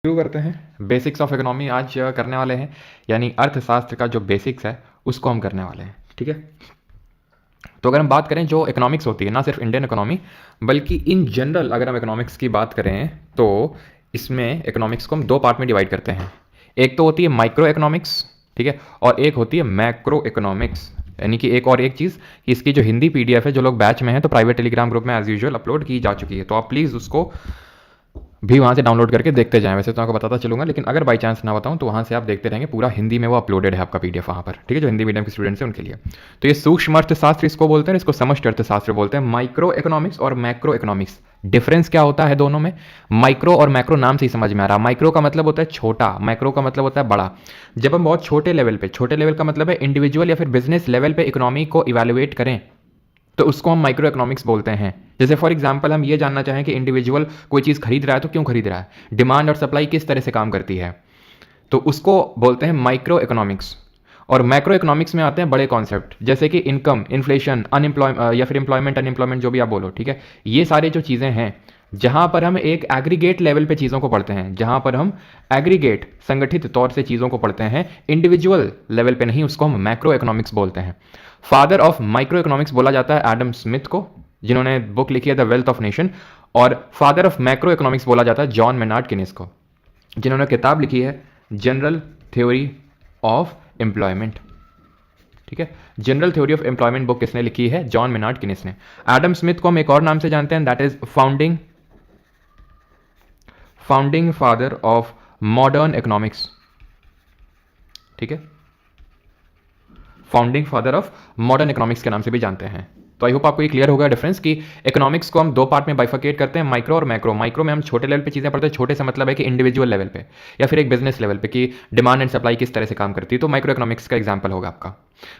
शुरू करते हैं। बेसिक्स ऑफ इकोनॉमी आज करने वाले हैं, यानी अर्थशास्त्र का जो बेसिक्स है उसको हम करने वाले हैं। ठीक है, तो अगर हम बात करें जो इकोनॉमिक्स होती है, ना सिर्फ इंडियन इकोनॉमी बल्कि इन जनरल अगर हम इकोनॉमिक्स की बात करें तो इसमें इकोनॉमिक्स को हम दो पार्ट में डिवाइड करते हैं। एक तो होती है माइक्रो इकोनॉमिक्स, ठीक है, और एक होती है मैक्रो इकोनॉमिक्स। यानी कि एक और एक चीज़, इसकी जो हिंदी पीडीएफ है, जो लोग बैच में हैं तो प्राइवेट टेलीग्राम ग्रुप में एज यूजुअल अपलोड की जा चुकी है, तो आप प्लीज़ उसको भी वहाँ से डाउनलोड करके देखते जाएं। वैसे तो आपको बताता चलूँगा, लेकिन अगर बाई चांस ना बताऊँ तो वहाँ से आप देखते रहेंगे, पूरा हिंदी में वो अपलोडेड है आपका पीडीएफ वहाँ पर। ठीक है, जो हिंदी मीडियम के स्टूडेंट्स हैं उनके लिए। तो ये सूक्ष्म अर्थशास्त्र इसको बोलते हैं, इसको समष्टि अर्थशास्त्र बोलते हैं। माइक्रो इकोनॉमिक्स और मैक्रो इकोनॉमिक्स, डिफरेंस क्या होता है दोनों में? माइक्रो और मैक्रो नाम से ही समझ में आ रहा है। माइक्रो का मतलब होता है छोटा, मैक्रो का मतलब होता है बड़ा। जब हम बहुत छोटे लेवल पे, छोटे लेवल का मतलब है इंडिविजुअल या फिर बिजनेस लेवल पे इकोनॉमी को इवेल्युएट करें तो उसको हम माइक्रो इकोनॉमिक्स बोलते हैं। जैसे फॉर एग्जांपल हम ये जानना चाहें कि इंडिविजुअल कोई चीज़ खरीद रहा है तो क्यों खरीद रहा है, डिमांड और सप्लाई किस तरह से काम करती है, तो उसको बोलते हैं माइक्रो इकोनॉमिक्स। और मैक्रो इकोनॉमिक्स में आते हैं बड़े कॉन्सेप्ट, जैसे कि इनकम, इन्फ्लेशन, अनएम्प्लॉयमेंट या फिर एम्प्लॉयमेंट, अनएम्प्लॉयमेंट, जो भी आप बोलो। ठीक है, ये सारे जो चीज़ें हैं जहाँ पर हम एक एग्रीगेट लेवल पे चीज़ों को पढ़ते हैं, जहाँ पर हम एग्रीगेट संगठित तौर से चीज़ों को पढ़ते हैं, इंडिविजुअल लेवल पे नहीं, उसको हम मैक्रो इकोनॉमिक्स बोलते हैं। फादर ऑफ माइक्रो इकोनॉमिक्स बोला जाता है एडम स्मिथ को, जिन्होंने बुक लिखी है द वेल्थ ऑफ नेशन। और फादर ऑफ मैक्रो इकोनॉमिक्स बोला जाता है जॉन मेनार्ड किनीस को, जिन्होंने किताब लिखी है जनरल थ्योरी ऑफ एम्प्लॉयमेंट। ठीक है, general theory of employment book किसने लिखी है? जॉन मेनार्ड किनीस ने। एडम स्मिथ को हम एक और नाम से जानते हैं, that is founding father of modern economics. ठीक है, founding father of modern economics के नाम से भी जानते हैं। तो आई होप आपको ये क्लियर होगा डिफरेंस कि इकोनॉमिक्स को हम दो पार्ट में बाइफर्केट करते हैं, माइक्रो और मैक्रो। माइक्रो में हम छोटे लेवल पे चीज़ें पढ़ते हैं, छोटे से मतलब है कि इंडिविजुअल लेवल पे या फिर एक बिजनेस लेवल पे कि डिमांड एंड सप्लाई किस तरह से काम करती है, तो माइक्रो इकोनॉमिक्स का एग्जाम्पल होगा आपका।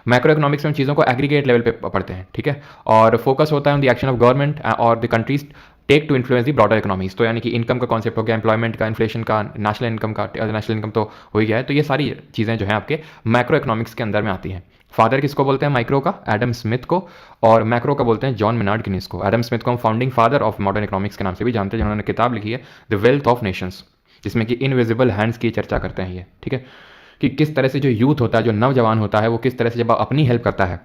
मैक्रो इकोनॉमिक्स में हम चीज़ों को एग्रीगेट लेवल पे पढ़ते हैं। ठीक है, और फोकस होता है on the action of government और the countries take to influence the broader economies. तो यानी कि इनकम का कॉन्सेप्ट हो गया, एम्प्लॉयमेंट का, इन्फ्लेशन का, नेशनल इनकम का, नेशनल इनकम तो हो ही गया है। तो ये सारी चीज़ें जो हैं आपके मैक्रो इकोनॉमिक्स के अंदर में आती हैं। फादर किसको बोलते हैं माइक्रो का? एडम स्मिथ को। और मैक्रो का बोलते हैं जॉन मेनार्ड किनीस को। एडम स्मिथ को हम founding father of modern economics के नाम से भी जानते हैं, जिन्होंने किताब लिखी है द वेल्थ ऑफ नेशंस, जिसमें कि इनविजिबल हैंड्स की चर्चा करते हैं ये। ठीक है, कि किस तरह से जो यूथ होता है, जो नौजवान होता है, वो किस तरह से जब अपनी हेल्प करता है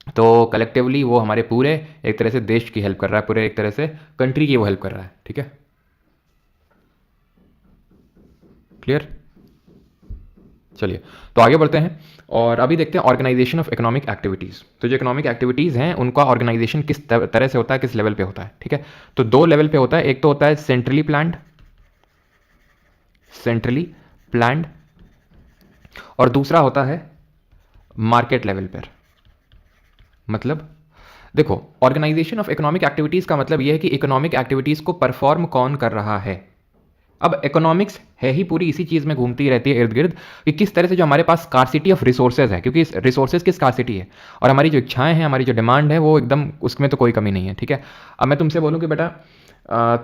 तो कलेक्टिवली वो हमारे पूरे एक तरह से देश की हेल्प कर रहा है, पूरे एक तरह से कंट्री की वो हेल्प कर रहा है। ठीक है, क्लियर? चलिए तो आगे बढ़ते हैं और अभी देखते हैं ऑर्गेनाइजेशन ऑफ इकोनॉमिक एक्टिविटीज़। तो जो इकोनॉमिक एक्टिविटीज़ हैं उनका ऑर्गेनाइजेशन किस तरह से होता है, किस लेवल पे होता है। ठीक है, तो दो लेवल पे होता है, एक तो होता है सेंट्रली प्लान्ड और दूसरा होता है मार्केट लेवल पर। मतलब देखो, ऑर्गेनाइजेशन ऑफ इकोनॉमिक एक्टिविटीज़ का मतलब यह है कि इकोनॉमिक एक्टिविटीज़ को परफॉर्म कौन कर रहा है। अब इकोनॉमिक्स है ही पूरी इसी चीज़ में घूमती रहती है इर्द गिर्द कि किस तरह से जो हमारे पास स्कार्सिटी ऑफ रिसोर्सेज है, क्योंकि रिसोर्सेज की स्कार्सिटी है और हमारी जो इच्छाएं हैं, हमारी जो डिमांड है, वो एकदम उसमें तो कोई कमी नहीं है। ठीक है, अब मैं तुमसे बोलूँ कि बेटा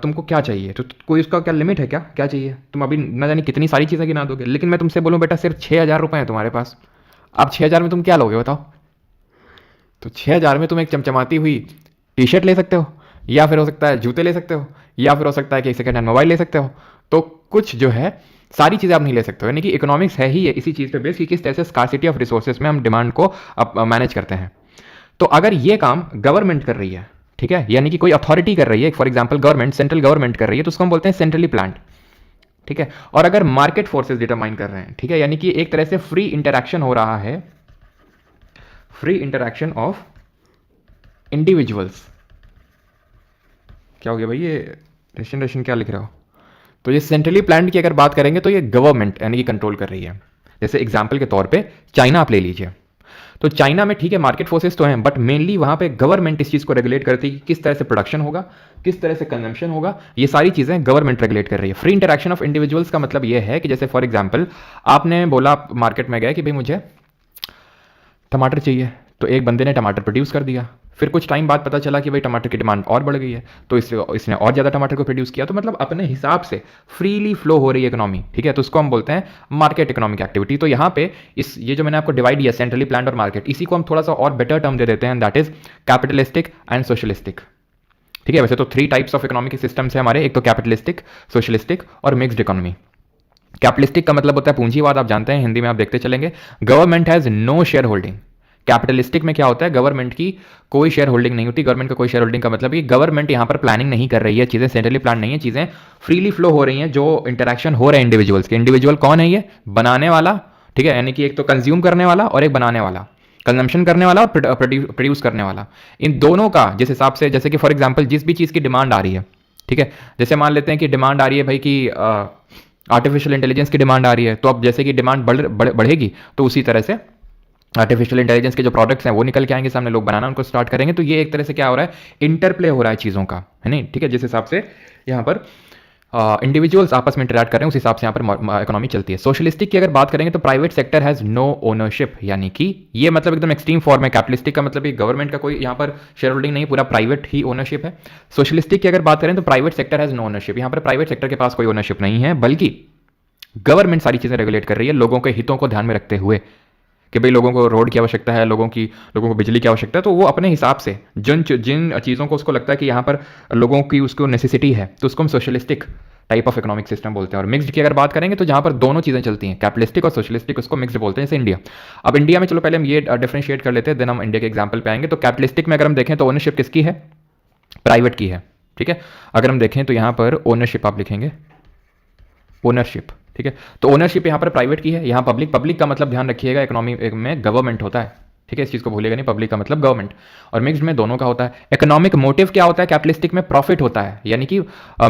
तुमको क्या चाहिए, तो कोई उसका क्या लिमिट है? क्या क्या चाहिए? तुम अभी ना जाने कितनी सारी चीज़ें गिना दोगे, लेकिन मैं तुमसे बोलूँ बेटा सिर्फ 6,000 रुपये है तुम्हारे पास, अब 6,000 में तुम क्या लोगे बताओ? तो 6,000 में तुम एक चमचमाती हुई टी शर्ट ले सकते हो, या फिर हो सकता है जूते ले सकते हो, या फिर हो सकता है कि सेकेंड हैंड मोबाइल ले सकते हो। तो कुछ जो है सारी चीज़ें आप नहीं ले सकते हो। यानी कि इकोनॉमिक्स है ही है इसी चीज़ पे बेस कि किस तरह से स्कार्सिटी ऑफ रिसोर्सेज में हम डिमांड को मैनेज करते हैं। तो अगर ये काम गवर्नमेंट कर रही है, ठीक है, यानी कि कोई अथॉरिटी कर रही है, for example government, central government कर रही है, तो उसको हम बोलते हैं सेंट्रली प्लान्ड। ठीक है, और अगर मार्केट फोर्सेज डिटरमाइन कर रहे हैं, ठीक है, यानी कि एक तरह से फ्री इंटरैक्शन हो रहा है, फ्री इंटरैक्शन ऑफ इंडिविजुअल्स। क्या हो गया भाई, ये रेशन क्या लिख रहे हो? तो ये सेंट्रली प्लान्ड की अगर बात करेंगे तो ये गवर्नमेंट यानी कि कंट्रोल कर रही है। जैसे एग्जांपल के तौर पे चाइना आप ले लीजिए, तो चाइना में ठीक है मार्केट फोर्सेस तो हैं, बट मेनली वहां पे गवर्नमेंट इस चीज़ को रेगुलेट करती है कि किस तरह से प्रोडक्शन होगा, किस तरह से कंजम्पशन होगा, ये सारी चीज़ें गवर्नमेंट रेगुलेट कर रही है। फ्री इंटरैक्शन ऑफ इंडिविजुअल्स का मतलब ये है कि जैसे फॉर एग्जाम्पल आपने बोला, मार्केट में गए कि भाई मुझे टमाटर चाहिए, तो एक बंदे ने टमाटर प्रोड्यूस कर दिया, फिर कुछ टाइम बाद पता चला कि भाई टमाटर की डिमांड और बढ़ गई है, तो इसने और ज़्यादा टमाटर को प्रोड्यूस किया। तो मतलब अपने हिसाब से फ्रीली फ्लो हो रही है इकोनॉमी। ठीक है, तो उसको हम बोलते हैं मार्केट इकोनॉमिक एक्टिविटी। तो यहाँ पे ये जो मैंने आपको डिवाइड किया सेंट्रली प्लान्ड और मार्केट, इसी को हम थोड़ा सा और बेटर टर्म दे देते हैं, that is capitalistic and socialistic. ठीक है, वैसे तो 3 टाइप्स ऑफ इकोनॉमिक सिस्टम्स है हमारे, एक तो कैपिटलिस्टिक, सोशलिस्टिक और मिक्स्ड इकोनॉमी। कैपिटलिस्टिक का मतलब होता है पूंजीवाद, आप जानते हैं, हिंदी में आप देखते चलेंगे। Government has no share holding. Capitalistic में क्या होता है, गवर्नमेंट की कोई शेयर होल्डिंग नहीं होती। गवर्नमेंट का कोई शेयर होल्डिंग का मतलब कि गवर्नमेंट यहां पर प्लानिंग नहीं कर रही है, चीजें सेंट्रली प्लान नहीं है, चीजें फ्रीली फ्लो हो रही हैं। जो इंटरेक्शन हो रहे हैं इंडिविजुअल्स के, इंडिविजुअल कौन है, ये बनाने वाला, ठीक है, यानी कि एक तो कंज्यूम करने वाला और एक बनाने वाला, कंजम्पशन करने वाला और प्रोड्यूस करने वाला, इन दोनों का जिस हिसाब से, जैसे कि फॉर एग्जांपल जिस भी चीज़ की डिमांड आ रही है, ठीक है, जैसे मान लेते हैं कि डिमांड आ रही है भाई कि आर्टिफिशियल इंटेलिजेंस की डिमांड आ रही है, तो अब जैसे कि डिमांड बढ़ेगी तो उसी तरह से आर्टिफिशियल इंटेलिजेंस के जो प्रोडक्ट्स हैं वो निकल के आएंगे सामने, लोग बनाना उनको स्टार्ट करेंगे। तो ये एक तरह से क्या हो रहा है, इंटरप्ले हो रहा है चीज़ों का, है नहीं, ठीक है, जिस हिसाब से यहाँ पर इंडिविजुअल्स आपस में इंटरैक्ट कर रहे हैं उस हिसाब से यहाँ पर इकोनॉमी चलती है। सोशलिस्टिक की अगर बात करेंगे तो private sector has no ownership, यानी कि ये मतलब एकदम एक्सट्रीम फॉर्म है। कैपिटलिस्टिक का मतलब गवर्नमेंट का कोई यहाँ पर शेयर होल्डिंग नहीं, पूरा प्राइवेट ही ओनरशिप है। सोशलिस्टिक की अगर बात करें तो private sector has no ownership, यहाँ पर प्राइवेट सेक्टर के पास कोई ओनरशिप नहीं है, बल्कि गवर्नमेंट सारी चीज़ें रेगुलेट कर रही है लोगों के हितों को ध्यान में रखते हुए, कि भाई लोगों को रोड की आवश्यकता है, लोगों को बिजली की आवश्यकता है, तो वो अपने हिसाब से जिन जिन चीज़ों को उसको लगता है कि यहाँ पर लोगों की उसको नेसेसिटी है, तो उसको हम socialistic type of economic system बोलते हैं। और मिक्स्ड की अगर बात करेंगे तो जहाँ पर दोनों चीज़ें चलती हैं, कैपिटलिस्टिक और सोशलिस्टिक, उसको मिक्स्ड बोलते हैं, जैसे इंडिया। अब इंडिया में चलो पहले हम ये डिफरेंशिएट कर लेते हैं, देन हम इंडिया के एग्जाम्पल पे आएंगे। तो कैपिटलिस्टिक में अगर हम देखें तो ओनरशिप किसकी है, प्राइवेट की है, ठीक है। अगर हम देखें तो यहाँ पर ओनरशिप आप लिखेंगे, ओनरशिप, ठीक है, तो ओनरशिप यहाँ पर प्राइवेट की है, यहाँ पब्लिक का मतलब ध्यान रखिएगा इकोनॉमी में गवर्नमेंट होता है, ठीक है, इस चीज़ को भूलिएगा नहीं, पब्लिक का मतलब गवर्नमेंट। और मिक्स्ड में दोनों का होता है। इकोनॉमिक मोटिव क्या होता है, कैपिटलिस्टिक में प्रॉफिट होता है, यानी कि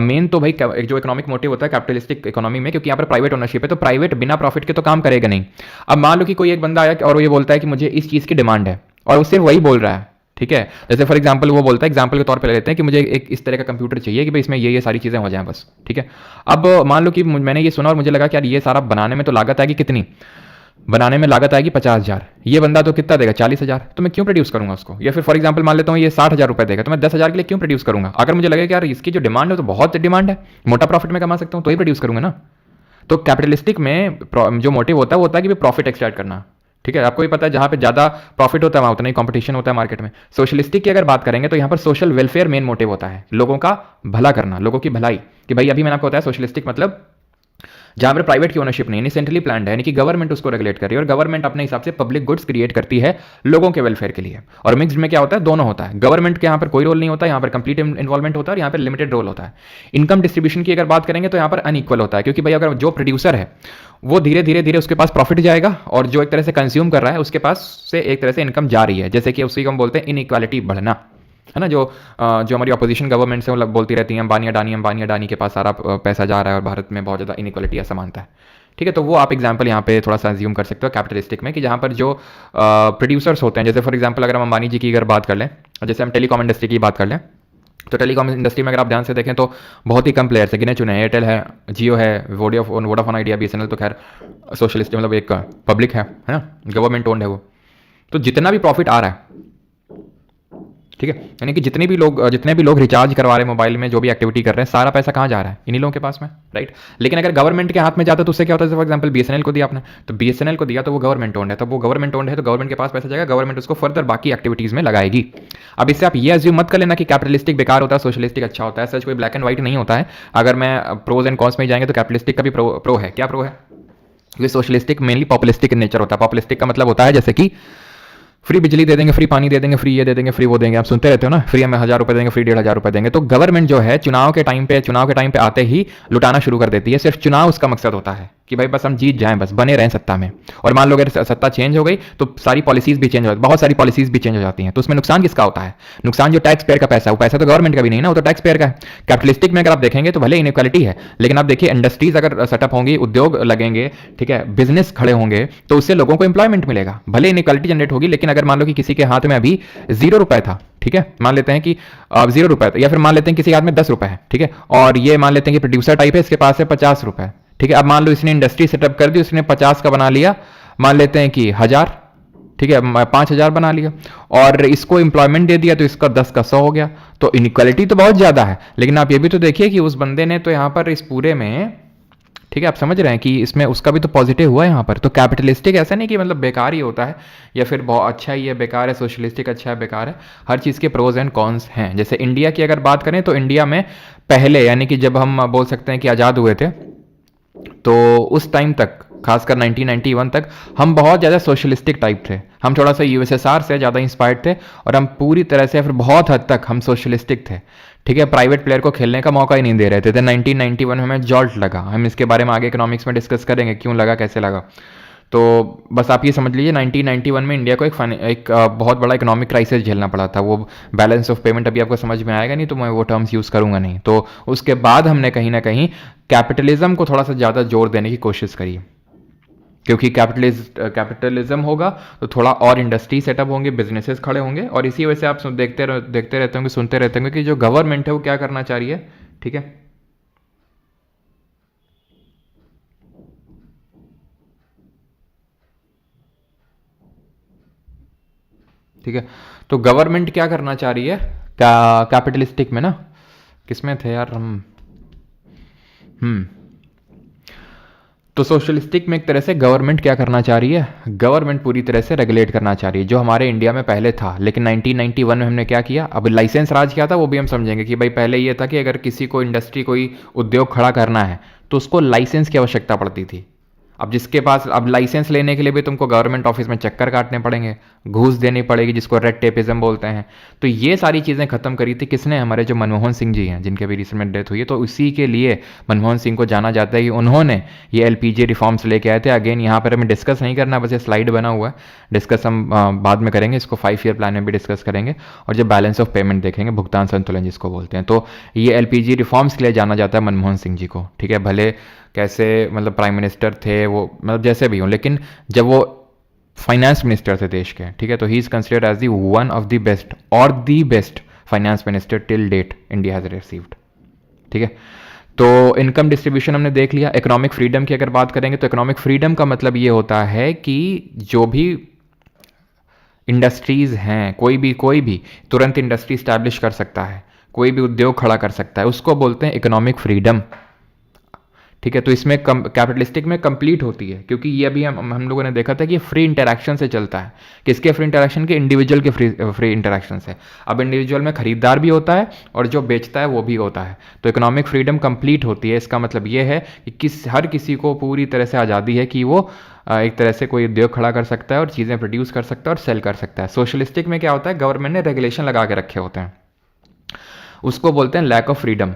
मेन तो भाई जो इकोनॉमिक मोटिव होता है कैपिटलिस्टिक इकोनॉमी में, क्योंकि यहाँ पर प्राइवेट ओनरशिप है, तो प्राइवेट बिना प्रॉफिट के तो काम करेगा नहीं। अब मान लो कि कोई एक बंदा आया और वो ये बोलता है कि मुझे इस चीज़ की डिमांड है, और वो सिर्फ वही बोल रहा है, ठीक है, जैसे फॉर एग्जांपल वो बोलता है, एग्जांपल के तौर पे ले लेते हैं कि मुझे एक इस तरह का कंप्यूटर चाहिए कि भाई इसमें ये सारी चीज़ें हो जाएं बस, ठीक है। अब मान लो कि मैंने ये सुना और मुझे लगा कि यार ये सारा बनाने में तो लागत आएगी, कितनी बनाने में लागत आएगी 50,000, ये बंदा तो कितना देगा 40,000, तो मैं क्यों प्रोड्यूस करूंगा उसको। या फिर फॉर एग्जांपल मान लेता हूँ ये 60,000 रुपये देगा, तो मैं 10,000 के लिए क्यों प्रोड्यूस करूंगा। अगर मुझे लगे कि यार इसकी जो डिमांड है तो बहुत डिमांड है, मोटा प्रॉफिट में कमा सकता हूँ, तो ही प्रोड्यूस करूंगा ना। तो कैपिटलिस्टिक में जो मोटिव होता है वो होता है कि प्रॉफिट एक्सट्रैक्ट करना, ठीक है। आपको भी पता है जहां पे ज्यादा प्रॉफिट होता है वहां उतना ही कंपटीशन होता है मार्केट में। सोशलिस्टिक की अगर बात करेंगे तो यहां पर सोशल वेलफेयर मेन मोटिव होता है, लोगों का भला करना, लोगों की भलाई, कि भाई अभी मैंने आपको बताया सोशलिस्टिक मतलब जहां पर प्राइवेट की ओनरशिप नहीं है, सेंट्रली प्लान्ड है, यानी कि गवर्नमेंट उसको रेगुलेट कर रही है, और गवर्नमेंट अपने हिसाब से पब्लिक गुड्स क्रिएट करती है लोगों के वेलफेयर के लिए। और मिक्स्ड में क्या होता है, दोनों होता है, गवर्नमेंट के यहाँ पर कोई रोल नहीं होता, यहाँ पर कंप्लीट इन्वॉल्वमेंट होता है, और यहाँ पर लिमिटेड रोल होता है। इनकम डिस्ट्रीब्यूशन की अगर बात करेंगे तो यहाँ पर अनइक्वल होता है, क्योंकि भाई अगर जो प्रोड्यूसर है वो धीरे धीरे धीरे उसके पास प्रॉफिट जाएगा, और जो एक तरह से कंज्यूम कर रहा है उसके पास से एक तरह से इनकम जा रही है, जैसे कि उसी को हम बोलते हैं इनइक्वालिटी बढ़ना, है ना। जो हमारी अपोजिशन गवर्नमेंट से वो बोलती रहती है अंबानी अडानी के पास सारा पैसा जा रहा है और भारत में बहुत ज़्यादा इनइक्वालिटी असमानता है, ठीक है। तो वो आप एग्जांपल यहाँ पे थोड़ा सा अज्यूम कर सकते हो कैपिटलिस्टिक में, कि जहाँ पर जो प्रोड्यूसर्स होते हैं, जैसे फॉर एग्जांपल अगर हम अंबानी जी की अगर बात कर लें, जैसे हम टेलीकॉम इंडस्ट्री की बात कर लें, तो टेलीकॉम इंडस्ट्री में अगर आप ध्यान से देखें तो बहुत ही कम प्लेयर्स है, गिने चुने, एयरटेल है, जियो है, वोडाफोन आइडिया, बीएसएनएल तो खैर सोशलिस्ट मतलब एक पब्लिक है ना, गवर्नमेंट ओन्ड है वो। तो जितना भी प्रॉफिट आ रहा है, ठीक है, यानी कि जितने भी लोग रिचार्ज करवा रहे हैं मोबाइल में, जो भी एक्टिविटी कर रहे हैं, सारा पैसा कहाँ जा रहा है, इन्हीं लोगों के पास में, राइट। लेकिन अगर गवर्नमेंट के हाथ में जाता तो उससे क्या होता है, फॉर एग्जांपल बीएसएनएल को दिया आपने, तो बीएसएनएल को दिया तो वो गवर्नमेंट ओन्ड है, तो वो गवर्नमेंट ओन्ड है तो गवर्नमेंट के पास पैसा जाएगा, गवर्नमेंट उसको फर्दर बाकी एक्टिविटीज में लगाएगी। अब इससे आप ये अज्यूम मत कर लेना कि कैपिटलिस्टिक बेकार होता है, सोशलिस्टिक अच्छा होता है, सच कोई ब्लैक एंड व्हाइट नहीं होता है। अगर मैं प्रोज एंड कॉन्स में जाएंगे तो कैपिटलिस्टिक का भी प्रो है, क्या प्रो है, क्योंकि सोशलिस्टिक मेनली पॉपुलिस्टिक इन नेचर होता है। पॉपुलिस्टिक का मतलब होता है जैसे कि फ्री बिजली दे देंगे, फ्री पानी दे देंगे, फ्री ये दे देंगे, फ्री वो देंगे, आप सुनते रहते हो ना, फ्री हमें 1,000 रुपए देंगे, फ्री 1,500 रुपए देंगे। तो गवर्नमेंट जो है चुनाव के टाइम पे आते ही लुटाना शुरू कर देती है। सिर्फ चुनाव उसका मकसद होता है कि भाई बस हम जीत जाएं, बस बने रहें सत्ता में। और मान लो अगर सत्ता चेंज हो गई तो सारी पॉलिसीज भी चेंज हो जाती, बहुत सारी पॉलिसीज भी चेंज हो जाती हैं। तो उसमें नुकसान किसका होता है, नुकसान जो टैक्स पेयर का पैसा है, वो पैसा तो गवर्नमेंट का भी नहीं ना, वो तो टैक्स पेयर का है। कैपिटलिस्टिक में अगर आप देखेंगे तो भले इनइक्वालिटी है, लेकिन आप देखिए इंडस्ट्रीज अगर सेटअप होंगी, उद्योग लगेंगे, ठीक है, बिजनेस खड़े होंगे, तो उससे लोगों को इंप्लॉयमेंट मिलेगा। भले इनइक्वालिटी जनरेट होगी, लेकिन अगर मान लो कि किसी के हाथ में अभी 0 रुपए था, ठीक है, मान लेते हैं कि 0 रुपए, या फिर मान लेते हैं किसी के हाथ में 10 रुपए है, ठीक है, और ये मान लेते हैं कि प्रोड्यूसर टाइप है, इसके पास है 50 रुपए, ठीक है। अब मान लो इसने इंडस्ट्री सेटअप कर दी, उसने 50 का बना लिया, मान लेते हैं कि 1,000, ठीक है, 5,000 बना लिया, और इसको एम्प्लॉयमेंट दे दिया तो इसका 10 का 100 हो गया। तो इनइक्वालिटी तो बहुत ज्यादा है, लेकिन आप ये भी तो देखिए कि उस बंदे ने तो यहां पर इस पूरे में, ठीक है, आप समझ रहे हैं कि इसमें उसका भी तो पॉजिटिव हुआ है यहाँ पर। तो कैपिटलिस्टिक ऐसा नहीं कि मतलब बेकार ही होता है या फिर बहुत अच्छा ही है बेकार है, सोशलिस्टिक अच्छा है बेकार है, हर चीज़ के प्रोज एंड कॉन्स हैं। जैसे इंडिया की अगर बात करें तो इंडिया में पहले, यानी कि जब हम बोल सकते हैं कि आज़ाद हुए थे, तो उस टाइम तक, खासकर 1991 तक, हम बहुत ज़्यादा सोशलिस्टिक टाइप थे। हम थोड़ा सा यूएसएसआर से ज़्यादा इंस्पायर्ड थे, और हम पूरी तरह से, फिर बहुत हद तक हम सोशलिस्टिक थे। ठीक है, प्राइवेट प्लेयर को खेलने का मौका ही नहीं दे रहे थे। 1991 में हमें जॉल्ट लगा। हम इसके बारे में आगे इकोनॉमिक्स में डिस्कस करेंगे, क्यों लगा, कैसे लगा। तो बस आप ये समझ लीजिए, 1991 में इंडिया को बहुत बड़ा इकोनॉमिक क्राइसिस झेलना पड़ा था। वो बैलेंस ऑफ पेमेंट अभी आपको समझ में आएगा नहीं, तो मैं वो टर्म्स यूज़ करूँगा नहीं। तो उसके बाद हमने कहीं ना कहीं कैपिटलिज्म को थोड़ा सा ज़्यादा जोर देने की कोशिश करी, क्योंकि कैपिटलिज्म होगा तो थोड़ा और इंडस्ट्री सेटअप होंगे, बिजनेसेस खड़े होंगे। और इसी वजह से आप देखते रहते होंगे, सुनते रहते होंगे कि जो गवर्नमेंट है वो क्या करना चाह रही है। ठीक है, ठीक है। तो गवर्नमेंट क्या करना चाह रही है, कैपिटलिस्टिक में ना, किसमें थे यार हम, हम्म तो सोशलिस्टिक में एक तरह से गवर्नमेंट क्या करना चाह रही है, गवर्नमेंट पूरी तरह से रेगुलेट करना चाह रही है, जो हमारे इंडिया में पहले था। लेकिन 1991 में हमने क्या किया, अब लाइसेंस राज क्या था वो भी हम समझेंगे कि भाई पहले ये था कि अगर किसी को इंडस्ट्री, कोई उद्योग खड़ा करना है तो उसको लाइसेंस की आवश्यकता पड़ती थी। अब जिसके पास, अब लाइसेंस लेने के लिए भी तुमको गवर्नमेंट ऑफिस में चक्कर काटने पड़ेंगे, घूस देनी पड़ेगी, जिसको रेड टेपिज्म बोलते हैं। तो ये सारी चीज़ें खत्म करी थी किसने, हमारे जो मनमोहन सिंह जी हैं, जिनके भी रिसेंट में डेथ हुई है। तो इसी के लिए मनमोहन सिंह को जाना जाता है कि उन्होंने ये एलपीजी रिफॉर्म्स लेके आए थे। अगेन यहाँ पर हमें डिस्कस नहीं करना, बस ये स्लाइड बना हुआ है, डिस्कस हम बाद में करेंगे इसको, 5 ईयर प्लान में भी डिस्कस करेंगे। और जो बैलेंस ऑफ पेमेंट देखेंगे, भुगतान संतुलन जिसको बोलते हैं। तो ये एलपीजी रिफॉर्म्स के लिए जाना जाता है मनमोहन सिंह जी को। ठीक है, भले कैसे मतलब प्राइम मिनिस्टर थे वो, मतलब जैसे भी हों, लेकिन जब वो फाइनेंस मिनिस्टर थे देश के, ठीक है, तो he is considered as the one of the best or the best finance minister till date India has received. ठीक है, तो इनकम डिस्ट्रीब्यूशन हमने देख लिया। इकोनॉमिक फ्रीडम की अगर बात करेंगे तो इकोनॉमिक फ्रीडम का मतलब ये होता है कि जो भी इंडस्ट्रीज हैं, कोई भी तुरंत इंडस्ट्री स्टैब्लिश कर सकता है, कोई भी उद्योग खड़ा कर सकता है, उसको बोलते हैं इकोनॉमिक फ्रीडम। ठीक है, तो इसमें कैपिटलिस्टिक में कंप्लीट होती है, क्योंकि ये अभी हम लोगों ने देखा था कि फ्री इंटरैक्शन से चलता है। किसके फ्री इंटरैक्शन के, इंडिविजुअल के फ्री इंटरैक्शन से। अब इंडिविजुअल में खरीदार भी होता है और जो बेचता है वो भी होता है। तो इकोनॉमिक फ्रीडम कंप्लीट होती है। इसका मतलब ये है कि हर किसी को पूरी तरह से आज़ादी है कि वो एक तरह से कोई उद्योग खड़ा कर सकता है और चीज़ें प्रोड्यूस कर सकता है और सेल कर सकता है। सोशलिस्टिक में क्या होता है, गवर्नमेंट ने रेगुलेशन लगा के रखे होते हैं, उसको बोलते हैं लैक ऑफ फ्रीडम।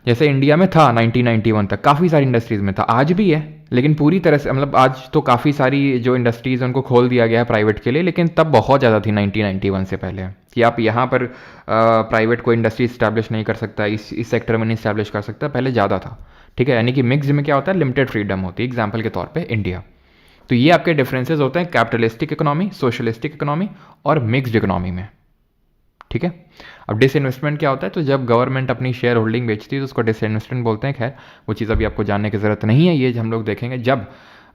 जैसे इंडिया में था 1991 तक, काफ़ी सारी इंडस्ट्रीज़ में था, आज भी है, लेकिन पूरी तरह से, मतलब आज तो काफ़ी सारी जो इंडस्ट्रीज़ उनको खोल दिया गया है प्राइवेट के लिए, लेकिन तब बहुत ज़्यादा थी 1991 से पहले, कि आप यहाँ पर प्राइवेट कोई इंडस्ट्री इस्टेब्लिश नहीं कर सकता, इस सेक्टर में नहीं इस्टेब्लिश कर सकता, पहले ज़्यादा था। ठीक है, यानी कि मिक्स में क्या होता है, लिमिटेड फ्रीडम होती है। एग्जाम्पल के तौर पर इंडिया। तो ये आपके डिफरेंसेस होते हैं कैपिटलिस्टिक इकोनॉमी, सोशलिस्टिक इकोनॉमी और मिक्सड इकोनॉमी में। ठीक है, अब डिसइन्वेस्टमेंट क्या होता है, तो जब गवर्नमेंट अपनी शेयर होल्डिंग बेचती है तो उसको डिसइन्वेस्टमेंट बोलते हैं। खैर वो चीज़ अभी आपको जानने की ज़रूरत नहीं है, ये हम लोग देखेंगे जब